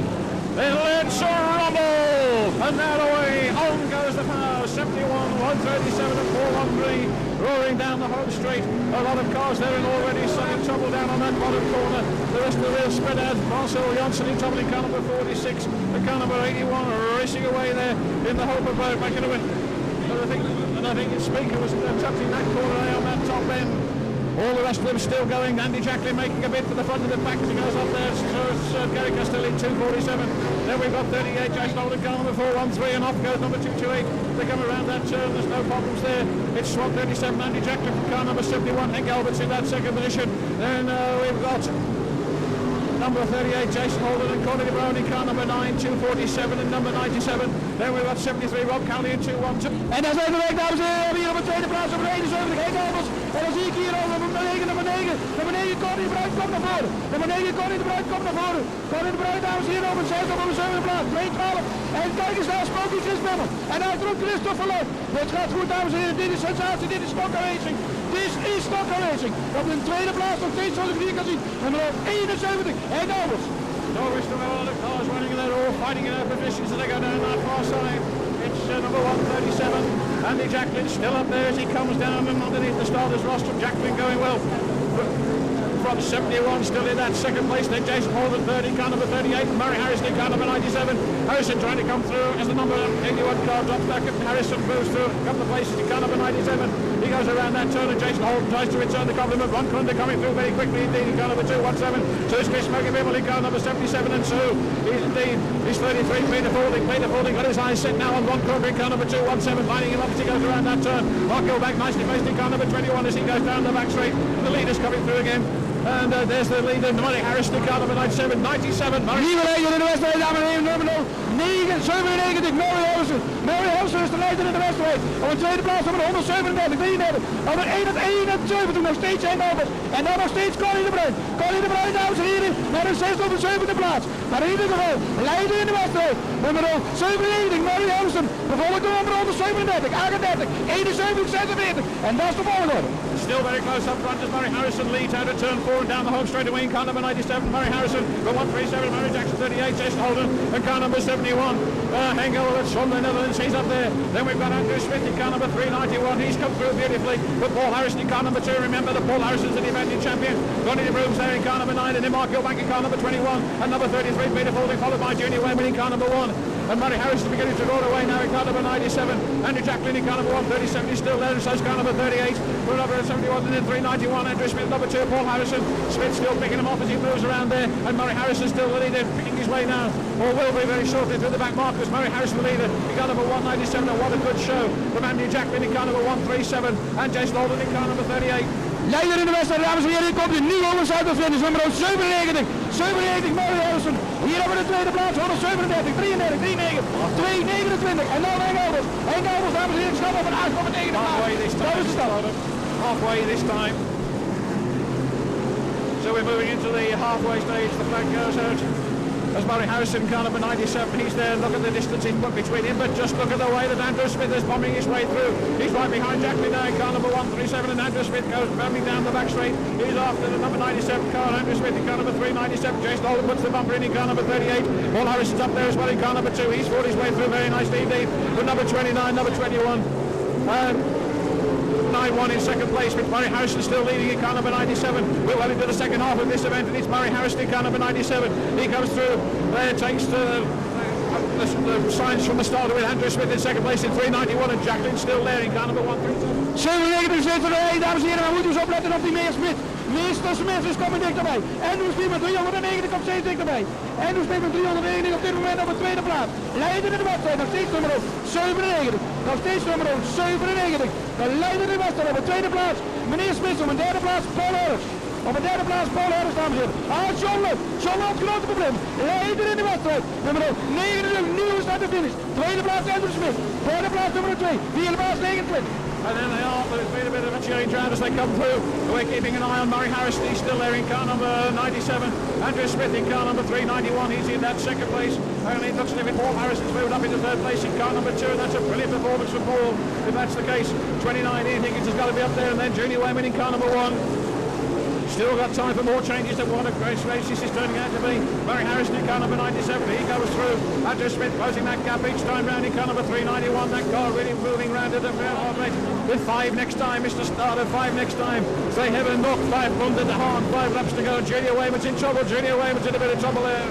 Speaker 4: Then let's rumble! And now away, on goes the power. 71, 137 and 413, roaring down the home straight. A lot of cars there and already some in trouble down on that bottom corner. The rest of the real spread out. Marcel Janssen in trouble in car number 46. The car number 81 racing away there in the hope of making a win. And I think its Speaker was tucked in that corner there on that top end. All the rest of them still going. Andy Jacklin making a bid for the front of the pack as he goes up there. So it's Gary Castelli 247. Then we've got 38 Jason Holden, car number 413, and off goes number 228. They come around that turn. There's no problems there. It's Swap 37, Andy Jacklin from car number 71. Hank Alberts in that second position. Then we've got number 38 Jason Holden and Connie de Bruyn in car number 9, 247 and number 97. Then we've got 73 Rob Cowley in 212.
Speaker 8: En dan zijn we weg, dames en heren, hier op de tweede plaats, nummer 71, Henk Albers. En dan zie ik hier al nummer 9, nummer 9. Nummer 9, Connie de Bruyn komt naar voren. Nummer 9, Connie de Bruyn komt naar voren. Connie de Bruyn, dames en heren, op het 6 op de 7e plaats, 212. En kijk eens daar, Smokies Bimmel. En uitroept Christopher Loop. Dit gaat goed, dames en heren, dit is sensatie, dit is Stoke Racing. Dit is Stoke Racing. Op de tweede plaats nog steeds, zoals ik hier kan zien, nummer 71, Henk Albers.
Speaker 4: No, we're still got a lot of cars running and they're all fighting in their positions as they go down that far side. It's number 137. Andy Jacklin still up there as he comes down and underneath the starters rostrum. Jacklin going well. From 71 still in that second place. Then Jason Holden 30, car number 38. Murray Harrison in car number 97. Harrison trying to come through as the number 81 car drops back. Harrison moves through a couple of places in car number 97. He goes around that turn and Jason Holden tries to return the compliment. Ron Clunder coming through very quickly indeed in car number 217. So is Chris Smoky Bimmel in car number 77 and Sue. He's 33. Peter Fording got his eyes set now on Ron Clunder in car number 217, lining him up as he goes around that turn. Mark Gilback nicely placed in car number 21 as he goes down the back straight. The leader's coming through again. And there's the leader, Murray Harrison in car number 97. Nieuwe leider in de wedstrijd, dames en heren, nummer 0.
Speaker 8: 97, Mary Harrison. Mary Harrison is de leider in de wedstrijd. Op een tweede plaats nummer 137, 33. Op een 171 nog steeds Eindhoven. En dan nog steeds Connie de Bruin. Connie de Bruin, dames en heren, naar de 6e op de 7e plaats. Maar in ieder geval, leider in de wedstrijd. Nummer 97, Mary Harrison. Gevolgd door nummer 137, 38, 71, 46. En dat is de volgorde.
Speaker 4: Still very close up front as Murray Harrison leads out of turn 4 and down the home straight away in car number 97, Murray Harrison, but 137, Murray Jackson 38, Jess Holden, and car number 71, Hengel, that's from the Netherlands, he's up there. Then we've got Andrew Smith in car number 391, he's come through beautifully, but Paul Harrison in car number 2, remember that Paul Harrison's the defending champion. Ronnie de Brooms there in car number 9, and then Mark Gilbank in car number 21, and number 33, Peter Faulding, followed by Junior Wayman in car number 1. And Murray Harrison beginning to roll away now in car number 97. Andrew Jacklin in car number 137 is still there, and so is car number 38. For number 71 and then 391. Andrew Smith number 2. Paul Harrison. Smith still picking him off as he moves around there. And Murray Harrison still the leader, picking his way now. Or will be very shortly through the back markers. Murray Harrison the leader in car number 197. And what a good show from Andrew Jacklin in car number 137. And Jason Holden in car number 38.
Speaker 8: Leider in de wedstrijd, dames en heren, hier komt de nieuwe onderscheidfinish, nummer 97, 97 Murray Harrison. Hier hebben we de tweede plaats, 137, 33, 39, 229 en dan Hengelders. Hengelders, dames en heren, snel op een 8,9 plaats. Dat is de stand.
Speaker 4: Halfway this time. So we're moving into the halfway stage. The flag goes out. As Murray Harrison, car number 97, he's there. Look at the distance he's put between him, but just look at the way that Andrew Smith is bombing his way through. He's right behind Jacklin now in car number 137, and Andrew Smith goes bombing down the back straight. He's after the number 97 car, Andrew Smith in car number 397. Jason Holden puts the bumper in car number 38. Paul Harrison's up there as well in car number 2. He's fought his way through very nicely indeed. But number 29, number 21. 9-1 in second place, with Murray Harrison still leading in car number 97. We're well into the second half of this event, and it's Murray Harrison in car number 97. He comes through there, takes the signs from the start with Andrew Smith in second place in 391, and Jacklin still there in car number 137.
Speaker 8: 97 zit erbij, dames en heren, we moeten dus opletten op die Meester Smith. Meester Smith is coming dichterbij. Andrew Smith met 390 komt steeds dichterbij. Andrew Smith met 390 op dit moment op de tweede plaats. Leider in de wedstrijd, nog steeds nummer 97. Nog steeds nummer 97. De leider in de wedstrijd op de tweede plaats. Meneer Smith op een derde plaats, Paul Harris. Op een derde plaats, Paul Harris, dames en heren. John Love. John Love, grote probleem. Leider in de wedstrijd. Nummer 29, nieuwe start de finish. Tweede plaats, Andrew Smith. Derde plaats, nummer 2. Vierde plaats, 29.
Speaker 4: And then they are, but it's been a bit of a change around as they come through. We're keeping an eye on Murray Harrison. He's still there in car number 97. Andrew Smith in car number 391. He's in that second place. And it looks as if Paul Harrison's moved up into third place in car number 2. That's a brilliant performance from Paul, if that's the case. 29, Ian Higgins has got to be up there. And then Junior Wayman in car number 1. Still got time for more changes than what a great race this is turning out to be. Murray Harrison in car number 97, he goes through. Andrew Smith closing that gap each time round in car number 391. That car really moving round at the with 5 next time, Mr. Starter, 5 next time. Say heaven, knock 5 London to Hahn, 5 laps to go. Junior Wayman's in trouble, Junior Wayman's in a bit of trouble there.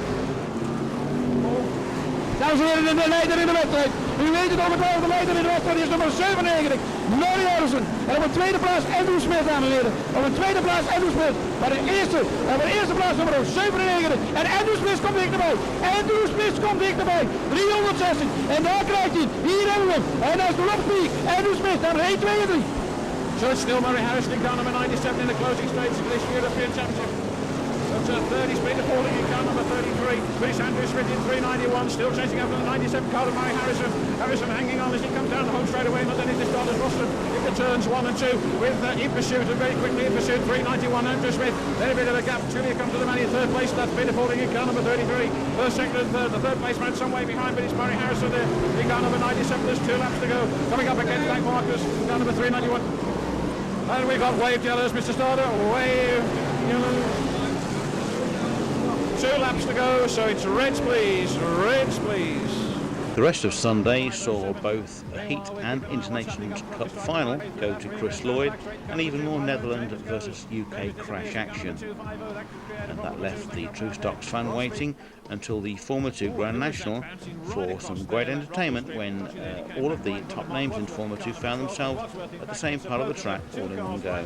Speaker 8: Dames en heren, de leider in de wedstrijd. U weet het ongetwijfeld, de leider in de wedstrijd is nummer 97, Murray Harrison. En op een tweede plaats Andrew Smith, dames en heren. Op een tweede plaats Andrew Smith. Maar de eerste plaats nummer 97. En Andrew Smith komt dichterbij. Andrew Smith komt dichterbij. 360. En daar krijgt hij. Hier hebben we hem. En daar is de lofpeak. Andrew Smith, nummer 1, 2 en 3.
Speaker 4: So it's still Murray Harrison in car number 97 in the closing stage of this European Championship. That's 30 speed to falling in car number 33. But it's Andrew Smith in 391, still chasing after the 97 car of Murray Harrison. Harrison hanging on as he comes down the home straight away, and then it starts Roston into turns 1 and 2 with in pursuit, and very quickly in pursuit 391 Andrew Smith. Then a bit of a gap. Julia comes to the man in third place. That's Peter Faulding in car number 33. First, second and third. The third place man some way behind, but it's Murray Harrison there in car number 97. There's 2 laps to go. Coming up against back markers, car number 391. And we've got waved yellows, Mr. Starter. Wave yellows. 2 laps to go, so it's reds please, reds please.
Speaker 1: The rest of Sunday saw both a Heat and Internations Cup final go to Chris Lloyd, and even more Netherlands versus UK crash action. And that left the True Stocks fan waiting until the Formula 2 Grand National for some great entertainment when all of the top names in Formula 2 found themselves at the same part of the track all in one go.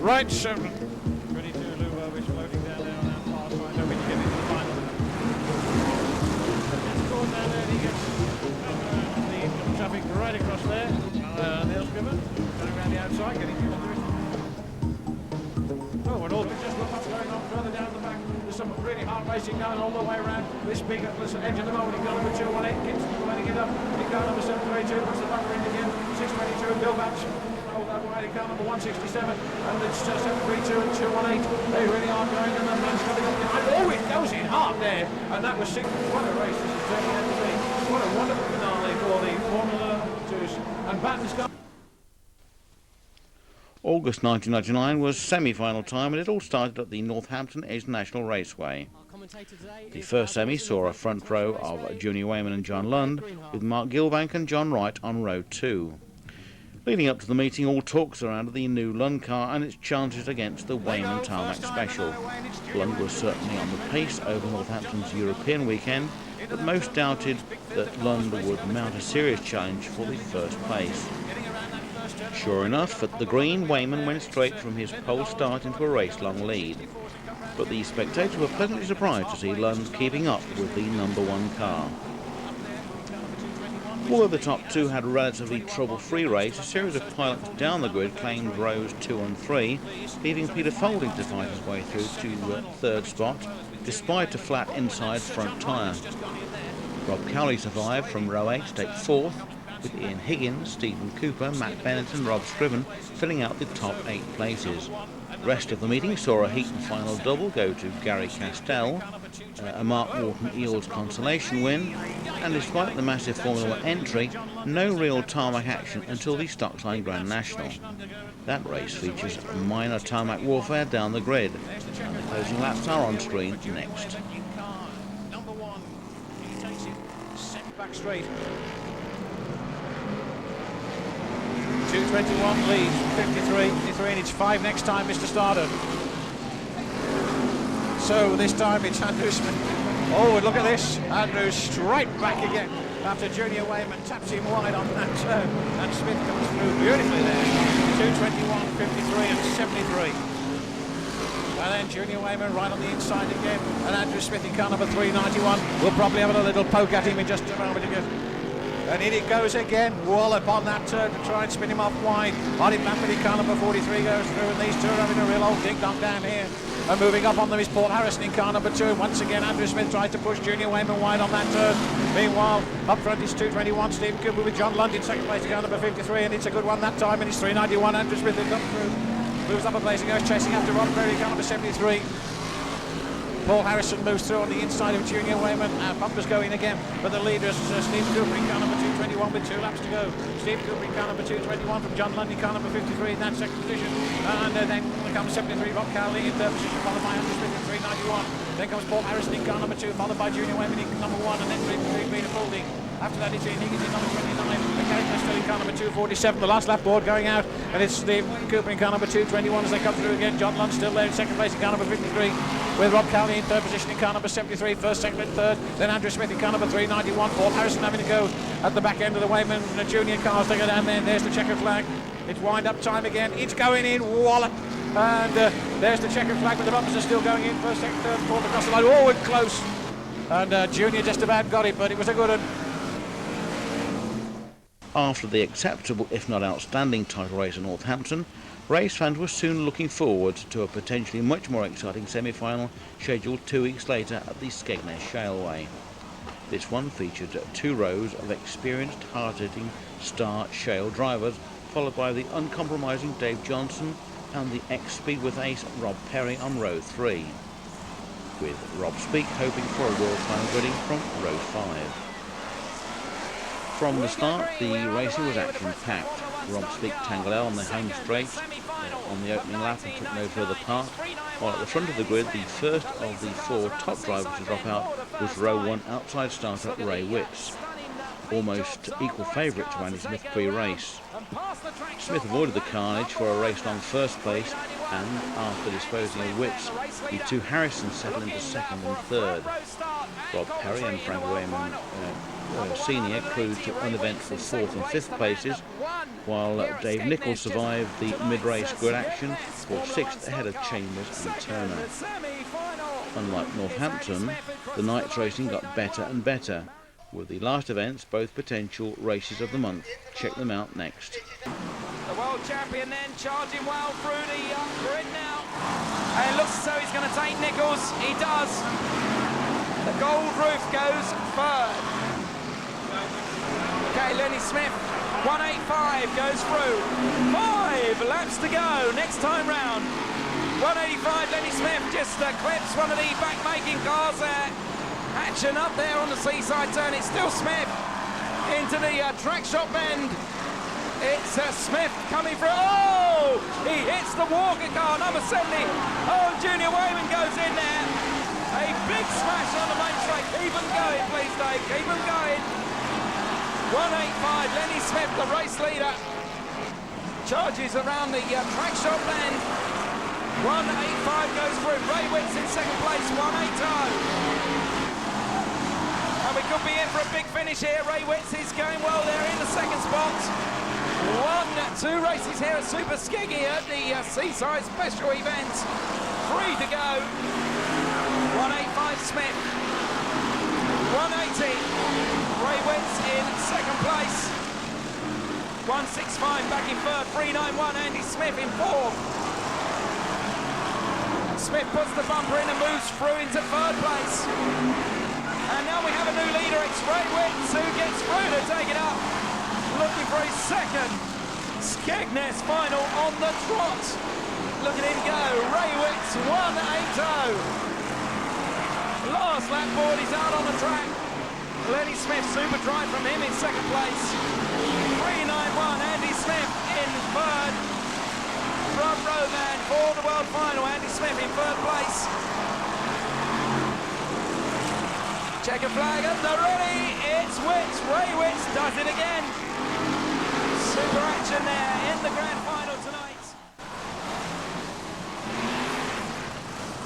Speaker 4: Right, so ready to we're floating down there on that far side, hoping to get into the final. Down there, he gets the traffic right across there. Neil Scriven going around the outside, getting used to it. Oh, and all just look what's going on further down the back. The racing going all the way around. This big edge of the moment, car number 218, gets trying to get up. Car number 732, puts the bugger in again. 622, Bill Batch. That way, car number 167, and it's 732 and 218. They really are going, and the man's coming up behind. Oh, it goes in hard there, and that was 6. What a race this is turning out to be. What a wonderful finale for the Formula 2s. And Batten's got.
Speaker 1: August 1999 was semi-final time, and it all started at the Northampton International Raceway. The first semi saw a front row of Junior Wayman and John Lund, with Mark Gilbank and John Wright on row 2. Leading up to the meeting, all talk surrounded the new Lund car and its chances against the Wayman Tarmac Special. Lund was certainly on the pace over Northampton's European weekend, but most doubted that Lund would mount a serious challenge for the first place. Sure enough, at the green, Wayman went straight from his pole start into a race-long lead. But the spectators were pleasantly surprised to see Lund keeping up with the number 1 car. Although the top 2 had a relatively trouble-free race, a series of pilots down the grid claimed rows 2 and 3, leaving Peter Folding to fight his way through to 3rd spot, despite a flat inside front tyre. Rob Cowley survived from row 8 to take 4th, with Ian Higgins, Stephen Cooper, Matt Bennett and Rob Scriven filling out the top 8 places. The rest of the meeting saw a Heaton final double go to Gary Castell, a Mark Wharton Eels consolation win, and despite the massive Formula 1 entry, no real tarmac action until the Stockside Grand National. That race features minor tarmac warfare down the grid, and the closing laps are on screen next.
Speaker 4: Number 1, he takes it, set back straight. 221 leads, 53, and it's 5 next time, Mr. Starter. So this time it's Andrew Smith. Oh, and look at this. Andrew straight back again after Junior Wayman taps him wide on that turn. And Smith comes through beautifully there. 221, 53 and 73. And then Junior Wayman right on the inside again. And Andrew Smith in car number 391. We'll probably have another little poke at him in just a moment again. And in it goes again, wallop on that turn to try and spin him off wide. Martin Bamford in car number 43 goes through, and these two are having a real old ding-dong down here. And moving up on them is Paul Harrison in car number 2. Once again, Andrew Smith tries to push Junior Wayman wide on that turn. Meanwhile, up front is 221, Stephen Cooper with John Lund in second place in car number 53, and it's a good one that time, and it's 391. Andrew Smith has come through, moves up a place and goes chasing after Ron Berry, car number 73. Paul Harrison moves through on the inside of Junior Wayman. Bumpers going again, but the leader is Steve Cooper in car number 221 with 2 laps to go. Steve Cooper in car number 221 from John Lund in car number 53 in that second position. And then comes 73, Rob Cowley in third position, followed by Andrew Smith in 391. Then comes Paul Harrison in car number 2, followed by Junior Wayman in number 1, and then 3 Peter Folding. After that, it's Ian Higgins in number 29, and Carrick still in car number 247. The last lap board going out, and it's Steve Cooper in car number 221 as they come through again. John Lund still there in second place in car number 53, with Rob Cowley in third position in car number 73, first, second and third. Then Andrew Smith in car number 391. Paul Harrison having to go at the back end of the Wayman junior cars. They go down there, and there's the checker flag. It's wind-up time again. It's going in, wallop. And there's the checker flag, but the bumpers are still going in. First, second, third, fourth across the line. Oh, and close. And Junior just about got it, but it was a good one.
Speaker 1: After the acceptable, if not outstanding, title race in Northampton, race fans were soon looking forward to a potentially much more exciting semi-final scheduled 2 weeks later at the Skegness Shaleway. This one featured 2 rows of experienced, hard-hitting star shale drivers, followed by the uncompromising Dave Johnson and the ex-Speedway ace Rob Perry on row 3, with Rob Speak hoping for a world final gridding from row 5. From the start, the racing was action-packed. Rob Speak tangled out on the home straight on the opening lap and took no further part, while at the front of the grid, the first of the 4 top drivers to drop out was row 1 outside starter Ray Witts, almost equal favourite to Andy Smith pre-race. Smith avoided the carnage for a race-long first place, and after disposing of Witts, the 2 Harrisons settled into second and third. Rob Perry and Frank Wayman Senior cruised to uneventful 4th and 5th places, while Dave Nichols survived the mid-race grid action for 6th ahead of Chambers and Turner. Unlike Northampton, the night's racing got better and better, with the last events both potential races of the month. Check them out next.
Speaker 3: The world champion then charging well through the grid now. And it looks as though he's going to take Nichols. He does. The gold roof goes third. Okay, Lenny Smith, 185 goes through. 5 laps to go next time round. 185, Lenny Smith just clips one of the back-making cars there. Action up there on the seaside turn. It's still Smith into the track shop bend. It's Smith coming through. Oh! He hits the Walker car, number 70. Oh, Junior Wayman goes in there. A big smash on the main straight. Keep him going, please, Dave. Keep him going. 185, Lenny Smith, the race leader. Charges around the track shop bend. 185 goes through. Ray Witts in second place, 180. And we could be in for a big finish here. Ray Witts is going well there in the second spot. 2 races here at Super Skeggy at the Seaside Special Event. 3 to go. 185 Smith. 180. Ray Witts in second place. 165 back in third. 391 Andy Smith in fourth. Smith puts the bumper in and moves through into third place. And now we have a new leader. It's Ray Witts who gets through to take it up. Looking for his second Skegness final on the trot. Look at him go. Ray Witts 180. Last lap board, he's out on the track. Lenny Smith, super drive from him in second place. 391, Andy Smith in third. Front row man for the world final. Andy Smith in third place. Checker flag up, they're ready. It's Witts. Ray Witts does it again. Super action there in the grand final tonight.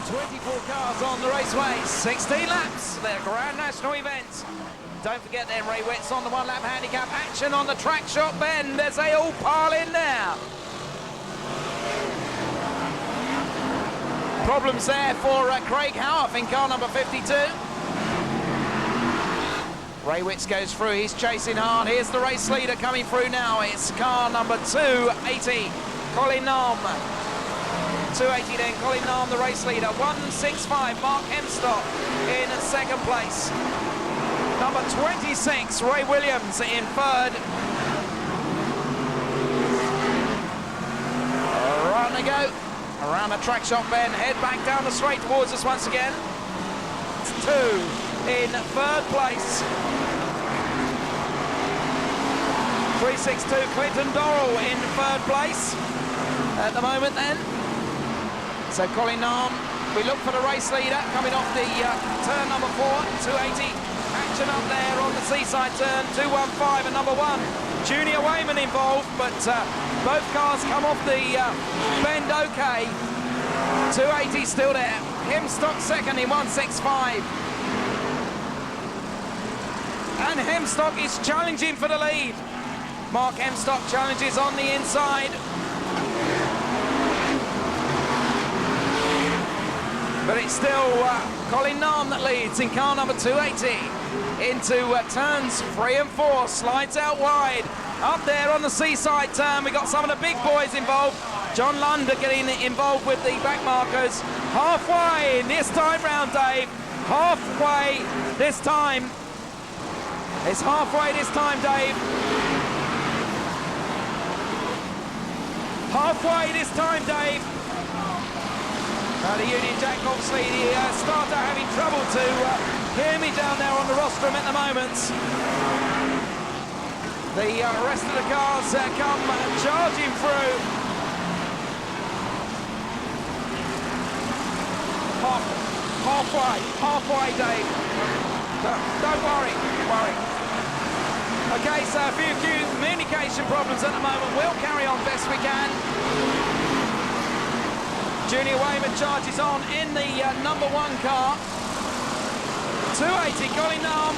Speaker 3: 24 cars on the raceway, 16 laps, their Grand National event. Don't forget then, Ray Witts on the 1 lap handicap. Action on the track shop bend as they all pile in there. Problems there for Craig Howarth in car number 52. Ray Witts goes through, he's chasing hard. Here's the race leader coming through now. It's car number 280, Colin Nom. 280 then, Colin Nom, the race leader. 165, Mark Hemstock in second place. Number 26, Ray Williams in third. Right to go. Around the track shop bend, head back down the straight towards us once again. It's 2 in third place. 362, Clinton Dorrell in third place at the moment then. So Colin Nom, we look for the race leader coming off the turn number 4, 280. Action up there on the seaside turn, 215 and number 1. Junior Wayman involved, but both cars come off the bend okay. 280 still there. Hemstock second in 165. And Hemstock is challenging for the lead. Mark Hemstock challenges on the inside. But it's still Colin Nom that leads in car number 280 into turns 3 and 4, slides out wide. Up there on the seaside turn, we got some of the big boys involved. John Lunder getting involved with the back markers. Halfway this time round, Dave. Halfway this time. It's halfway this time, Dave. Halfway this time, Dave. The Union Jack, obviously, the starter having trouble to hear me down there on the rostrum at the moment. The rest of the cars come charging through. Halfway, Dave. Don't worry. Okay, so a few communication problems at the moment. We'll carry on best we can. Junior Wayman charges on in the number 1 car. 280, Colin Nom.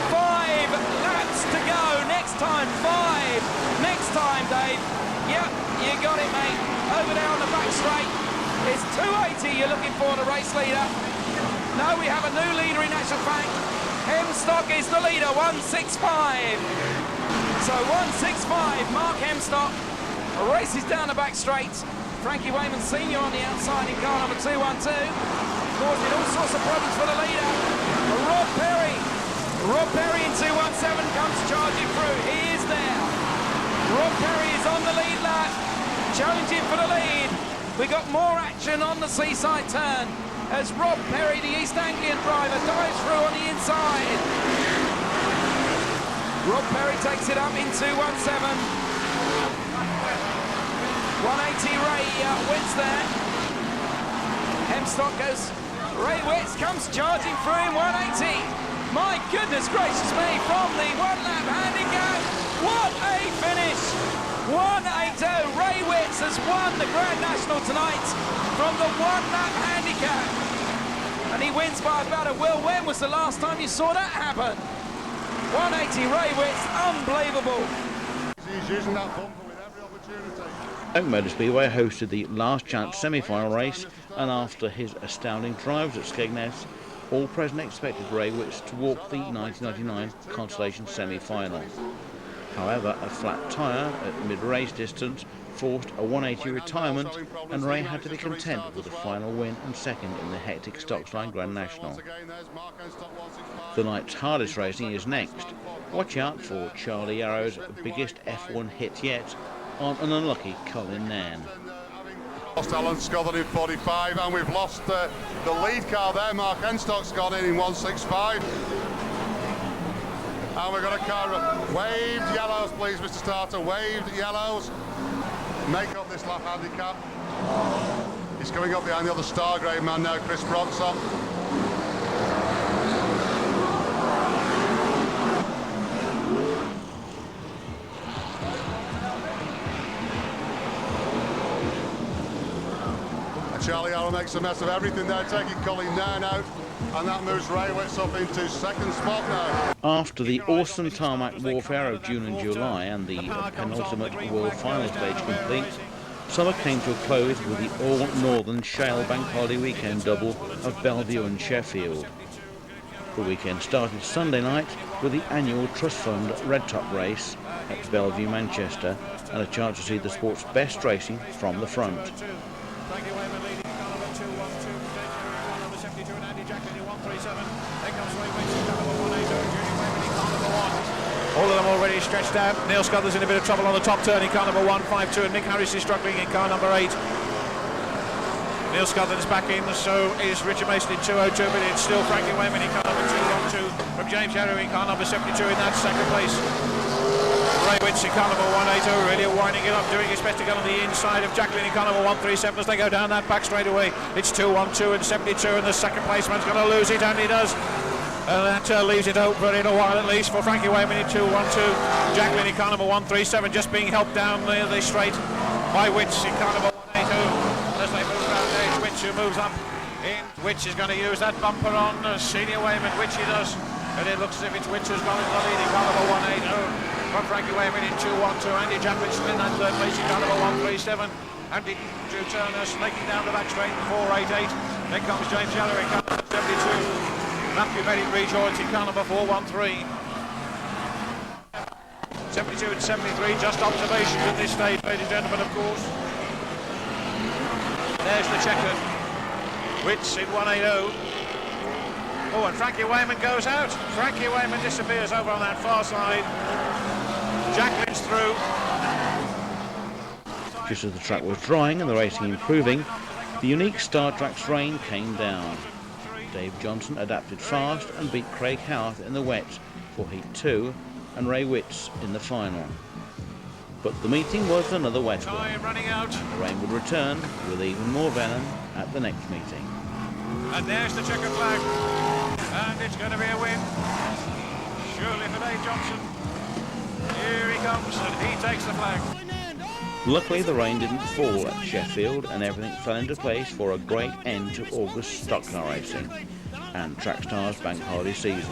Speaker 3: 5 laps to go. Next time, 5. Next time, Dave. Yep, you got it, mate. Over there on the back straight. It's 280 you're looking for, the race leader. No, we have a new leader in actual fact. Hemstock is the leader, 165. So 165, Mark Hemstock races down the back straight. Frankie Wayman Sr. on the outside in car number 212, causing all sorts of problems for the leader. Rob Perry. Rob Perry in 217 comes charging through. He is there. Rob Perry is on the lead lap, challenging for the lead. We got more action on the seaside turn as Rob Perry, the East Anglian driver, dives through on the inside. Rob Perry takes it up in 217. 180 Ray wins there. Hemstock goes. Ray Witts comes charging through in 180. My goodness gracious me, from the one-lap handicap. What a finish! 180. Ray Witts has won the Grand National tonight from the one-lap handicap. And he wins by about a will. When was the last time you saw that happen? 180 Ray Witts, unbelievable.
Speaker 9: He's using that bumper with every opportunity.
Speaker 1: Stoke Motor Speedway hosted the last chance semi-final race, and after his astounding drives at Skegness, all present expected Ray Witts to walk the 1999 Consolation semi-final. However, a flat tyre at mid-race distance forced a 180 retirement, and Ray had to be content with a final win and second in the hectic Stocksline Grand National. The night's hardest racing is next. Watch out for Charlie Yarrow's biggest F1 hit yet on an unlucky Colin Nairn.
Speaker 9: Lost Alan Scotland in 45, and we've lost the lead car there. Mark Enstock's gone in 165. And we've got a car waved yellows, please, Mr. Starter. Waved yellows. Make up this lap handicap. He's coming up behind the other star grade man now, Chris Bronson. Charlie Arrow makes a mess of everything there, taking Colin Nairn out, and that moves Ray Witts up into second spot now.
Speaker 1: After the awesome tarmac warfare of June and July and the penultimate World Final stage complete, summer came to a close with the all-northern shale bank holiday weekend double of Bellevue and Sheffield. The weekend started Sunday night with the annual Trust Fund Red Top race at Bellevue, Manchester, and a chance to see the sport's best racing from the front.
Speaker 4: All of them already stretched out. Neil Scudder's in a bit of trouble on the top turn in car number 152, and Nick Harris is struggling in car number 8. Neil Scudder is back in, so is Richard Mason in 202, but it's still Frankie Wayman in car number 212 from James Yarrow in car number 72 in that second place. Ray Witts in car number 180, really winding it up, doing his best to get on the inside of Jacqueline in car number 137 as they go down that back straight away. It's 212 and 72, and the second placeman's going to lose it, and he does. And that leaves it open in a while at least for Frankie Wayman in 212. Jacqueline in car number 137 just being helped down the straight by Witts in car number 182. As they move around there, it's Witts who moves up in. Witts is going to use that bumper on Senior Wayman, which he does. And it looks as if it's Witts who's going to the lead in car number 180 from Frankie Wayman in 212. Andy Jacqueline in that third place in car number 137. Andy Drew Turner snaking down the back straight in 488. Then comes James Yarrow in car number 72. Matthew Bennett rejoins in car number 413. 72 and 73, just observations at this stage, ladies and gentlemen, of course. There's the checkered. Witts in 180. Oh, and Frankie Wayman goes out. Frankie Wayman disappears over on that far side. Jacqueline's through.
Speaker 1: Just as the track was drying and the racing improving, the unique Star Tracks rain came down. Dave Johnson adapted fast and beat Craig Howarth in the wet for Heat 2 and Ray Witts in the final. But the meeting was another wet one.
Speaker 4: Running out.
Speaker 1: The rain would return with even more venom at the next meeting.
Speaker 4: And there's the checkered flag. And it's going to be a win. Surely for Dave Johnson. Here he comes and he takes the flag.
Speaker 1: Luckily the rain didn't fall at Sheffield and everything fell into place for a great end to August stock car racing and Trackstar's bank holiday season.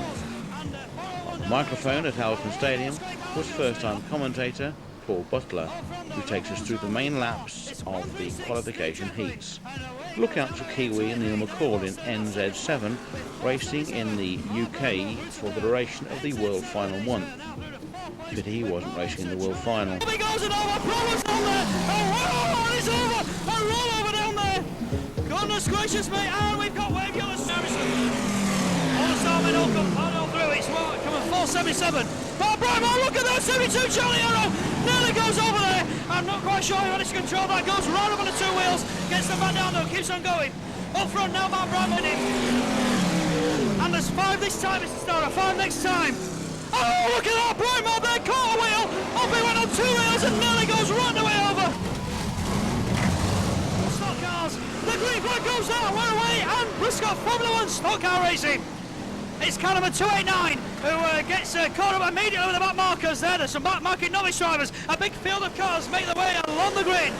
Speaker 1: On the microphone at Halton Stadium was first-time commentator Paul Butler, who takes us through the main laps of the qualification heats. Look out for Kiwi and Neil McCall in NZ7 racing in the UK for the duration of the World Final month. Pity he wasn't racing in the World Final.
Speaker 8: He goes and over, problems down there, it's over, a rollover down there, goodness gracious me, and we've got Wave Yellow Harrison.
Speaker 3: Storm and Oakham, final through, it's coming 477. Oh, Brimo, look at that, 72 Charlie Arrow, nearly goes over there. I'm not quite sure how it's control that, goes right up on the two wheels, gets the man down though, keeps on going. Up front now, Mark Brimo in it. And there's 5 this time, Mr. Starter, 5 next time. Oh, look at that, Brimo there, caught a wheel, up he went on 2 wheels and nearly goes right the way over. Stock cars, the green flag goes out, we're away, and Brisca Formula 1 stock car racing. It's car number 289 who gets caught up immediately with the back markers there. There's some back marking novice drivers. A big field of cars make their way along the grid.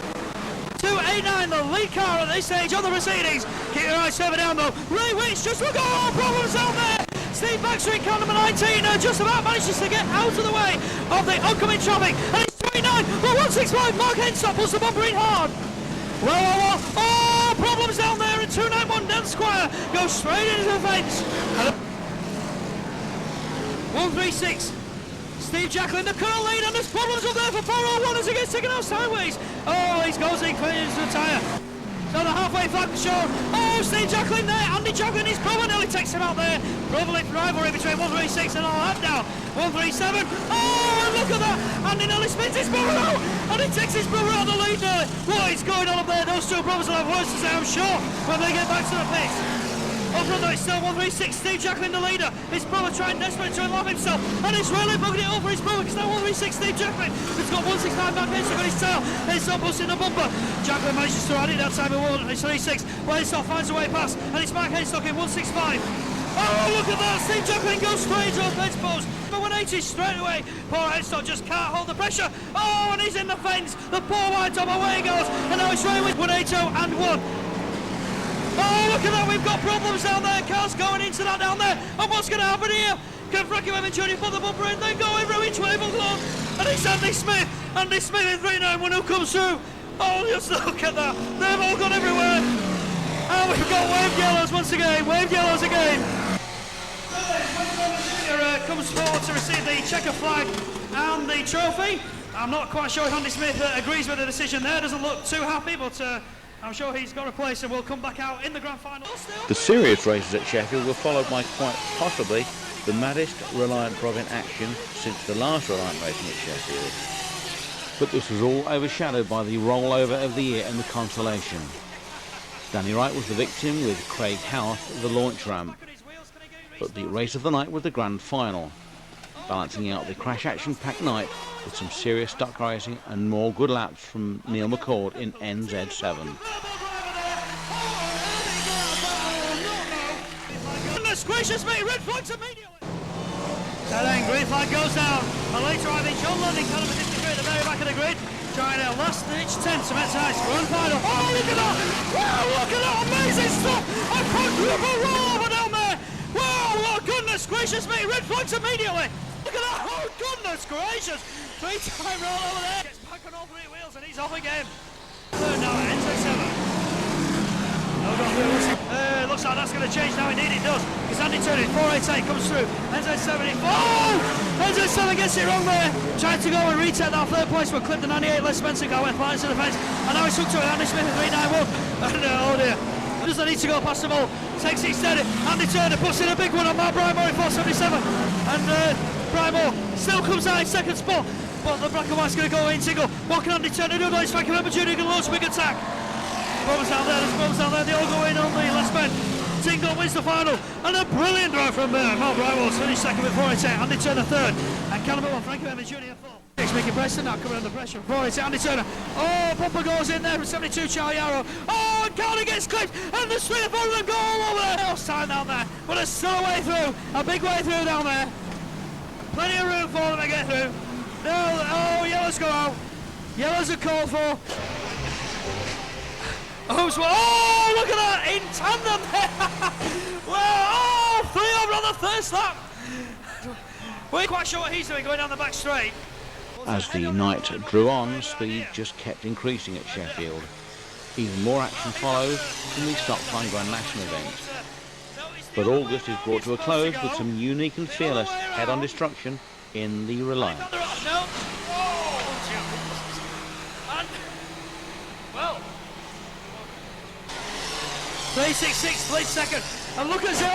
Speaker 3: 289, the lead car at this stage on the proceedings. Keep your eyes further down though. Ray Weeks just look, oh, problems out there. Steve Baxter in car number 19 just about manages to get out of the way of the oncoming traffic. And it's 289, well 165, Mark Henstock pulls the bumper in hard. Well, oh, problems down there, and 291 Dan Squire goes straight into the fence. 136, Steve Jacklin, the current lead, and there's problems up there for 401 as he gets taken out sideways. Oh, he's goes in, into the tyre. So the halfway flag shown. Oh, Steve Jacklin there, Andy Jacklin, his brother nearly takes him out there. Probably rivalry between 136 and all that now. 137, oh, and look at that, Andy nearly spins his brother out, and he takes his brother out of the lead nearly. What is going on up there? Those two brothers will have words to say, I'm sure, when they get back to the pits. Up front though, it's still 136, Steve Jacklin the leader. His brother trying desperate to unlock himself, and he's really bugging it up for his brother, because now 136, Steve Jacklin. He's got 169 back Henstock on his tail, and he's not busting the bumper. Jacklin manages to ride it that time in 136, but Henstock finds a way past, and it's Mark Henstock in 165. Oh, look at that, Steve Jacklin goes straight into a fence post. But 180 straight away, poor Henstock just can't hold the pressure. Oh, and he's in the fence, the poor white top, away he goes, and now he's running with 180 and 1. Oh, look at that, we've got problems down there, cars going into that down there, and what's going to happen here? Can Frankie Webber Jr. put the bumper in, then go every which way but look, and it's Andy Smith in 391 who comes through. Oh, just look at that, they've all gone everywhere, and we've got waved yellows once again, waved yellows again. Comes forward to receive the checker flag and the trophy. I'm not quite sure if Andy Smith agrees with the decision there, doesn't look too happy, but I'm sure he's got a place and will come back out in the grand final.
Speaker 1: The serious races at Sheffield were followed by quite possibly the maddest Reliant driving action since the last Reliant racing at Sheffield. But this was all overshadowed by the rollover of the year and the consolation. Danny Wright was the victim with Craig Howarth the launch ramp. But the race of the night was the grand final, balancing out the crash action packed night with some serious stock racing and more good laps from Neil McCord in NZ7.
Speaker 3: Goodness gracious me, red flags immediately! So then green flag goes down, and later I think John London kind of a 53 at the very back of the grid, trying a last ditch attempt to make tonight's grand final. Oh, look at that! Wow, look at that amazing stuff! A quadruple rollover down there! Wow, oh, goodness gracious me, red flags immediately! Look at that, oh goodness gracious! 3-time roll over there, gets back on all 3 wheels and he's off again. Third now, NZ7. Looks like that's going to change now, indeed it does. Because Andy Turner, 488 comes through, NZ7, oh! NZ7 gets it wrong there, trying to go and retake that third place, but clipped the 98 Les Spencer car, went flying to the fence, and now he's hooked to it, Andy Smith at 391. And oh dear. Doesn't need to go past the ball, takes it steady. Andy Turner puts in a big one on Mark Brimo in 477, and Brimo still comes out in second spot, but the black and white's going to go in single. What can Andy Turner do? It's Frankie Webber Jr. can launch a big attack. Problems down there, there's problems down there, they all go in on the last bend. Tingle wins the final, and a brilliant drive from there. Mark Brimo finished second with 488, Andy Turner third, and caliber 1, Frankie Webber Jr. fourth. Mickey Preston now coming under pressure. 488, Andy Turner. Oh, bumper goes in there from 72, Charlie Arrow. Oh, and Carter gets clipped, and the 3 or 4 of them go all over the house time down there. But a slow way through, a big way through down there. Plenty of room for them to get through. No, oh, yellows go out. Yellows are called for. Oh, look at that, in tandem there. Well, oh, 3 over on the first lap. We're quite sure what he's doing going down the back straight.
Speaker 1: As the night drew on, speed just kept increasing at Sheffield. Even more action followed from the Stockline Grand National event. But August is brought to a close with some unique and fearless head-on destruction in the Reliant.
Speaker 3: Well, 366 lead second.
Speaker 8: And look at zero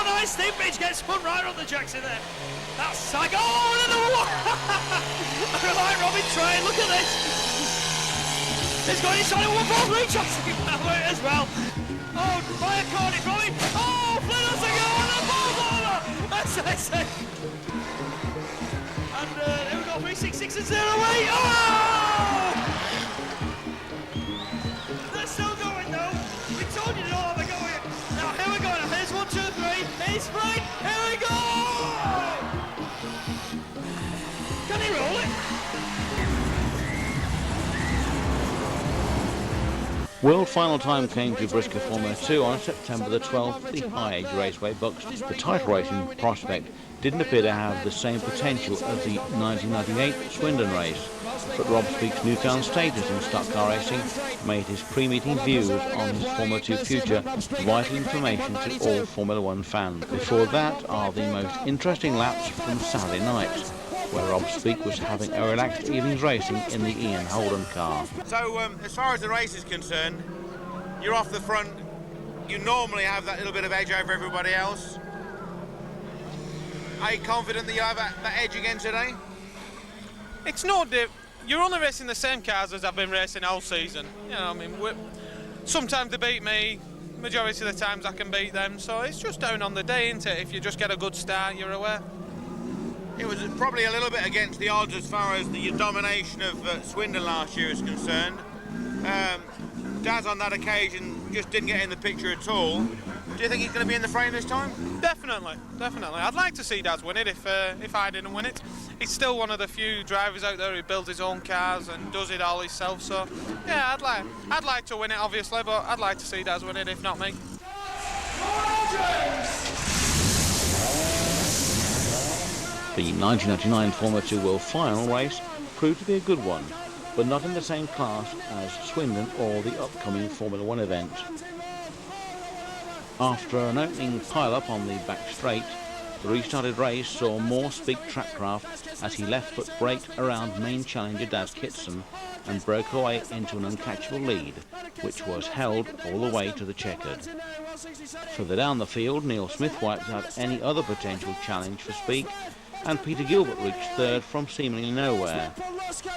Speaker 8: nice. Steve Beach gets spun right on the jacks in there. That's like, oh, another one. I like Robin Train, look at this. He's got inside of 1-4-3 shots as well. Oh, by a corner from him. Oh, Flynn has to go and the ball's over. That's it. And here we go, 3-6-6 and 0-8. Oh! They're still going though. We told you to not have a go here. Now here we go. Now here's 1, 2, 3. He's free. Here we go. Can he roll it?
Speaker 1: World final time came to Brisca Formula 2 on September the 12th at the High Age Raceway Bucks. The title racing prospect didn't appear to have the same potential as the 1998 Swindon race, but Rob Speake's newfound status in stock car racing made his pre-meeting views on his Formula 2 future vital information to all Formula 1 fans. Before that are the most interesting laps from Saturday night, where Rob Speake was having a relaxed evening's racing in the Ian Holden car.
Speaker 10: So as far as the race is concerned, you're off the front. You normally have that little bit of edge over everybody else. Are you confident that you have that edge again today?
Speaker 11: It's no dip. You're only racing the same cars as I've been racing all season. You know, I mean, sometimes they beat me. Majority of the times I can beat them. So it's just down on the day, isn't it? If you just get a good start, you're aware.
Speaker 10: It was probably a little bit against the odds as far as the domination of Swindon last year is concerned. Daz on that occasion just didn't get in the picture at all. Do you think he's going to be in the frame this time?
Speaker 11: Definitely. I'd like to see Daz win it if I didn't win it. He's still one of the few drivers out there who builds his own cars and does it all himself. So yeah, I'd like to win it obviously, but I'd like to see Daz win it if not me.
Speaker 1: The 1999 Formula 2 World Final race proved to be a good one, but not in the same class as Swindon or the upcoming Formula 1 event. After an opening pile-up on the back straight, the restarted race saw more Speake Trackcraft as he left-foot braked around main challenger Daz Kitson and broke away into an uncatchable lead, which was held all the way to the checkered. Further down the field, Neil Smith wiped out any other potential challenge for Speake, and Peter Gilbert reached third from seemingly nowhere.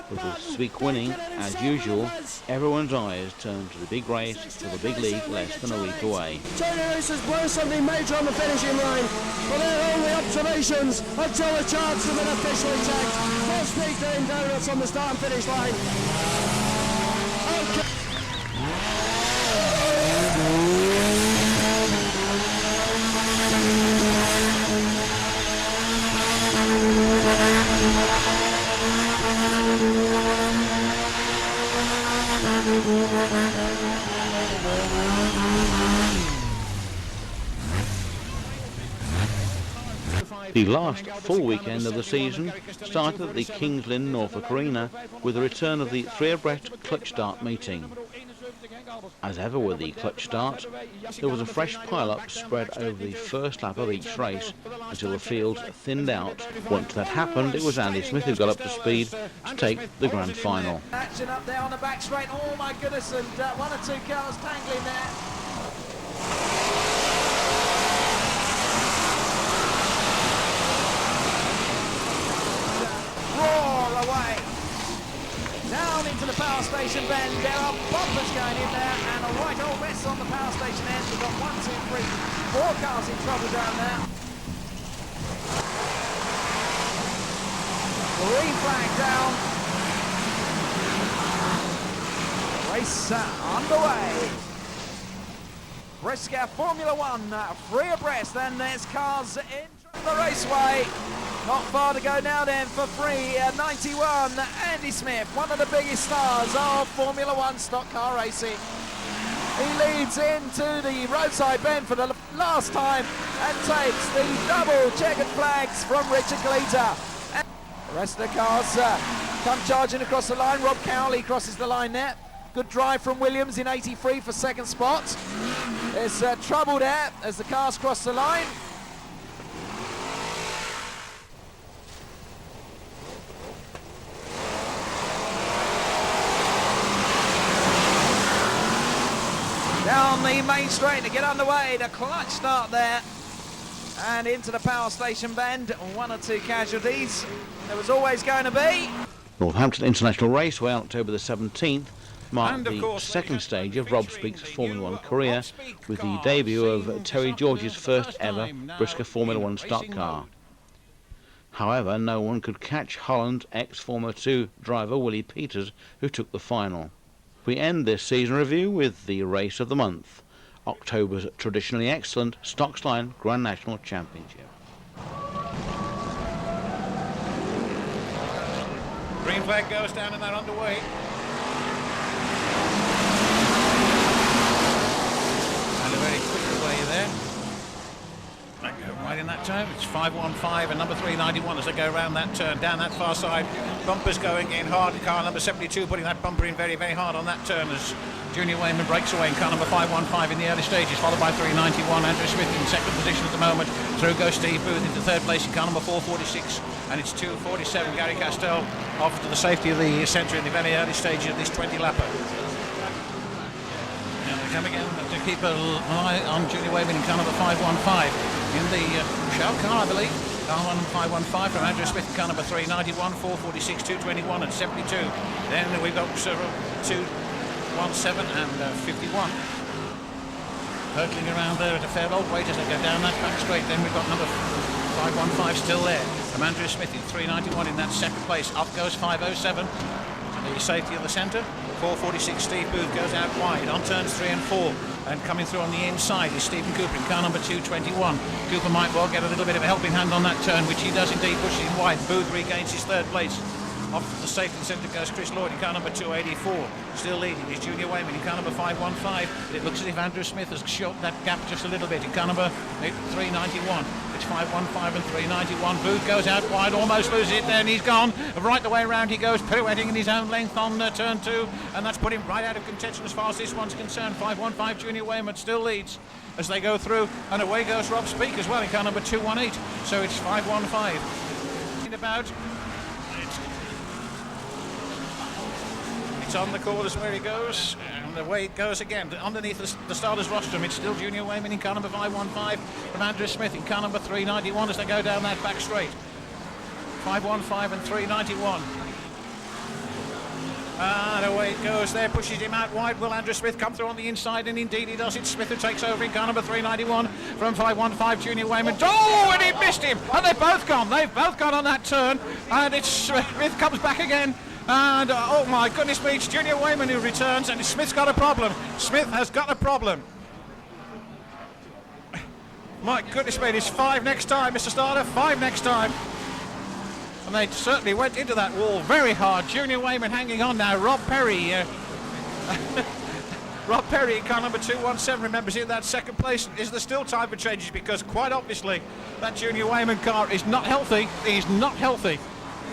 Speaker 1: With Speake winning, as usual, everyone's eyes turned to the big race for the big league less than a week away.
Speaker 8: Tony Racers blow something major on the finishing line, but they're only observations until the charts have been officially checked. Full Speake doing donuts on the start and finish line. Okay.
Speaker 1: The last full weekend of the season started at the Kings Lynn Norfolk Arena with the return of the 3 abreast clutch start meeting. As ever with the clutch start, there was a fresh pile-up spread over the first lap of each race until the fields thinned out. Once that happened, it was Andy Smith who got up to speed to take the grand final.
Speaker 3: Action up there on the back straight. Oh my goodness, and 1 or 2 cars tangling there. Roar away. Down into the power station bend. There are bumpers going in there and a right old mess on the power station end. We've got 1, 2, 3, 4 cars in trouble down there. Green flag down. Race underway. Brisca Formula 1, 3 abreast. Then there's cars in the raceway. Not far to go now then for free. 91, Andy Smith, one of the biggest stars of Formula 1 stock car racing. He leads into the roadside bend for the last time and takes the double checkered flags from Richard Cleater. And the rest of the cars come charging across the line. Rob Cowley crosses the line there. Good drive from Williams in 83 for second spot. There's trouble there as the cars cross the line. Down the the main straight to get underway. The clutch start there. And into the power station bend. 1 or 2 casualties. There was always going to be.
Speaker 1: Northampton International Raceway on October the 17th marked the second stage of Rob Speake's Formula 1 career with the debut of Terry George's first ever Brisca Formula 1 stock car. However, no one could catch Holland ex-Formula 2 driver Willie Peters, who took the final. We end this season review with the race of the month, October's traditionally excellent Stocksline Grand National Championship.
Speaker 4: Green flag goes down and they're underway. And a very quick way there. They go right in that turn. It's 515 and number 391 as they go around that turn, down that far side. Bumpers going in hard. Car number 72 putting that bumper in very, very hard on that turn as Junior Wayman breaks away in car number 515 in the early stages, followed by 391. Andrew Smith in second position at the moment. Through goes Steve Booth into third place in car number 446. And it's 247. Gary Castell off to the safety of the centre in the very early stages of this 20-lapper. Now they come again to keep an eye on Junior Wayman in car number 515. In the shale car, I believe. Car 515 from Andrew Smith in car number 391, 446, 221 and 72. Then we've got 217 and 51. Hurtling around there at a fair old rate as they go down that back straight. Then we've got number 515 still there from Andrew Smith in 391 in that second place. Up goes 507. The safety of the centre. 446 Steve Booth goes out wide on turns 3 and 4. And coming through on the inside is Stephen Cooper in car number 221. Cooper might well get a little bit of a helping hand on that turn, which he does indeed, pushing in wide. Booth regains his third place. Off to the safety centre goes Chris Lloyd in car number 284. Still leading is Junior Wayman in car number 515. But it looks as if Andrew Smith has shortened that gap just a little bit in car number 391. It's 515 and 391. Booth goes out wide, almost loses it there, and he's gone. Right the way around he goes, pirouetting in his own length on turn 2. And that's put him right out of contention as far as this one's concerned. 515 Junior Wayman still leads as they go through. And away goes Rob Speake as well in car number 218. So it's 515. About. It's on the corners where he goes, and away it goes again. Underneath the starters rostrum, it's still Junior Wayman in car number 515 from Andrew Smith in car number 391 as they go down that back straight. 515 and 391. And away it goes there, pushes him out wide. Will Andrew Smith come through on the inside? And indeed he does. It's Smith who takes over in car number 391 from 515 Junior Wayman. Oh, and he missed him! And they've both gone. They've both gone on that turn. And it's Smith comes back again. And oh my goodness me, it's Junior Wayman who returns, and Smith's got a problem. Smith has got a problem. My goodness me, it's 5 next time, Mr. Starter, 5 next time. And they certainly went into that wall very hard. Junior Wayman hanging on now. Rob Perry. Rob Perry in car number 217 remembers in that second place. Is there still time for changes? Because quite obviously that Junior Wayman car is not healthy. He's not healthy.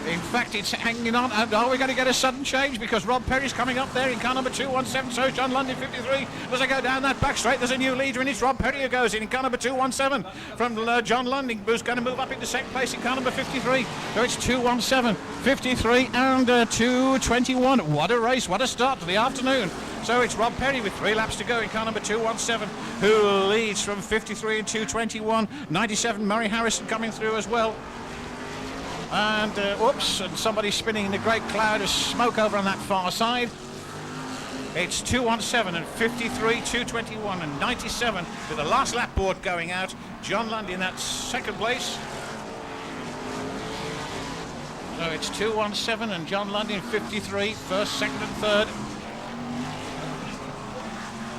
Speaker 4: In fact, it's hanging on. And are we going to get a sudden change? Because Rob Perry's coming up there in car number 217. So John London 53. As they go down that back straight, there's a new leader, and it's Rob Perry who goes in car number 217 from John London, who's going to move up into second place in car number 53. So it's 217, 53, and 221. What a race! What a start to the afternoon. So it's Rob Perry with 3 laps to go in car number 217, who leads from 53 and 221. 97 Murray Harrison coming through as well. And oops, and somebody's spinning in a great cloud of smoke over on that far side. It's 217 and 53, 221 and 97 with the last lap board going out. John Lundy in that second place. So it's 217 and John Lundy in 53, first, second and third.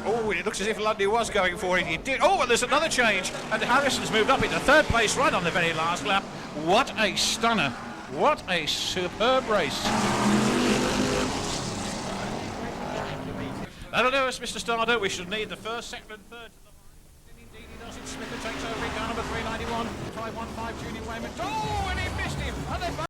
Speaker 4: Oh, it looks as if Lundy was going for it. He did. Oh, but there's another change. And Harrison's moved up into third place right on the very last lap. What a stunner. What a superb race. That'll do us, Mr. Starter. We should need the first, second and third. And indeed he does. It's Smith who takes over in car number 391. 515 Junior Wayman. Oh, and he missed him.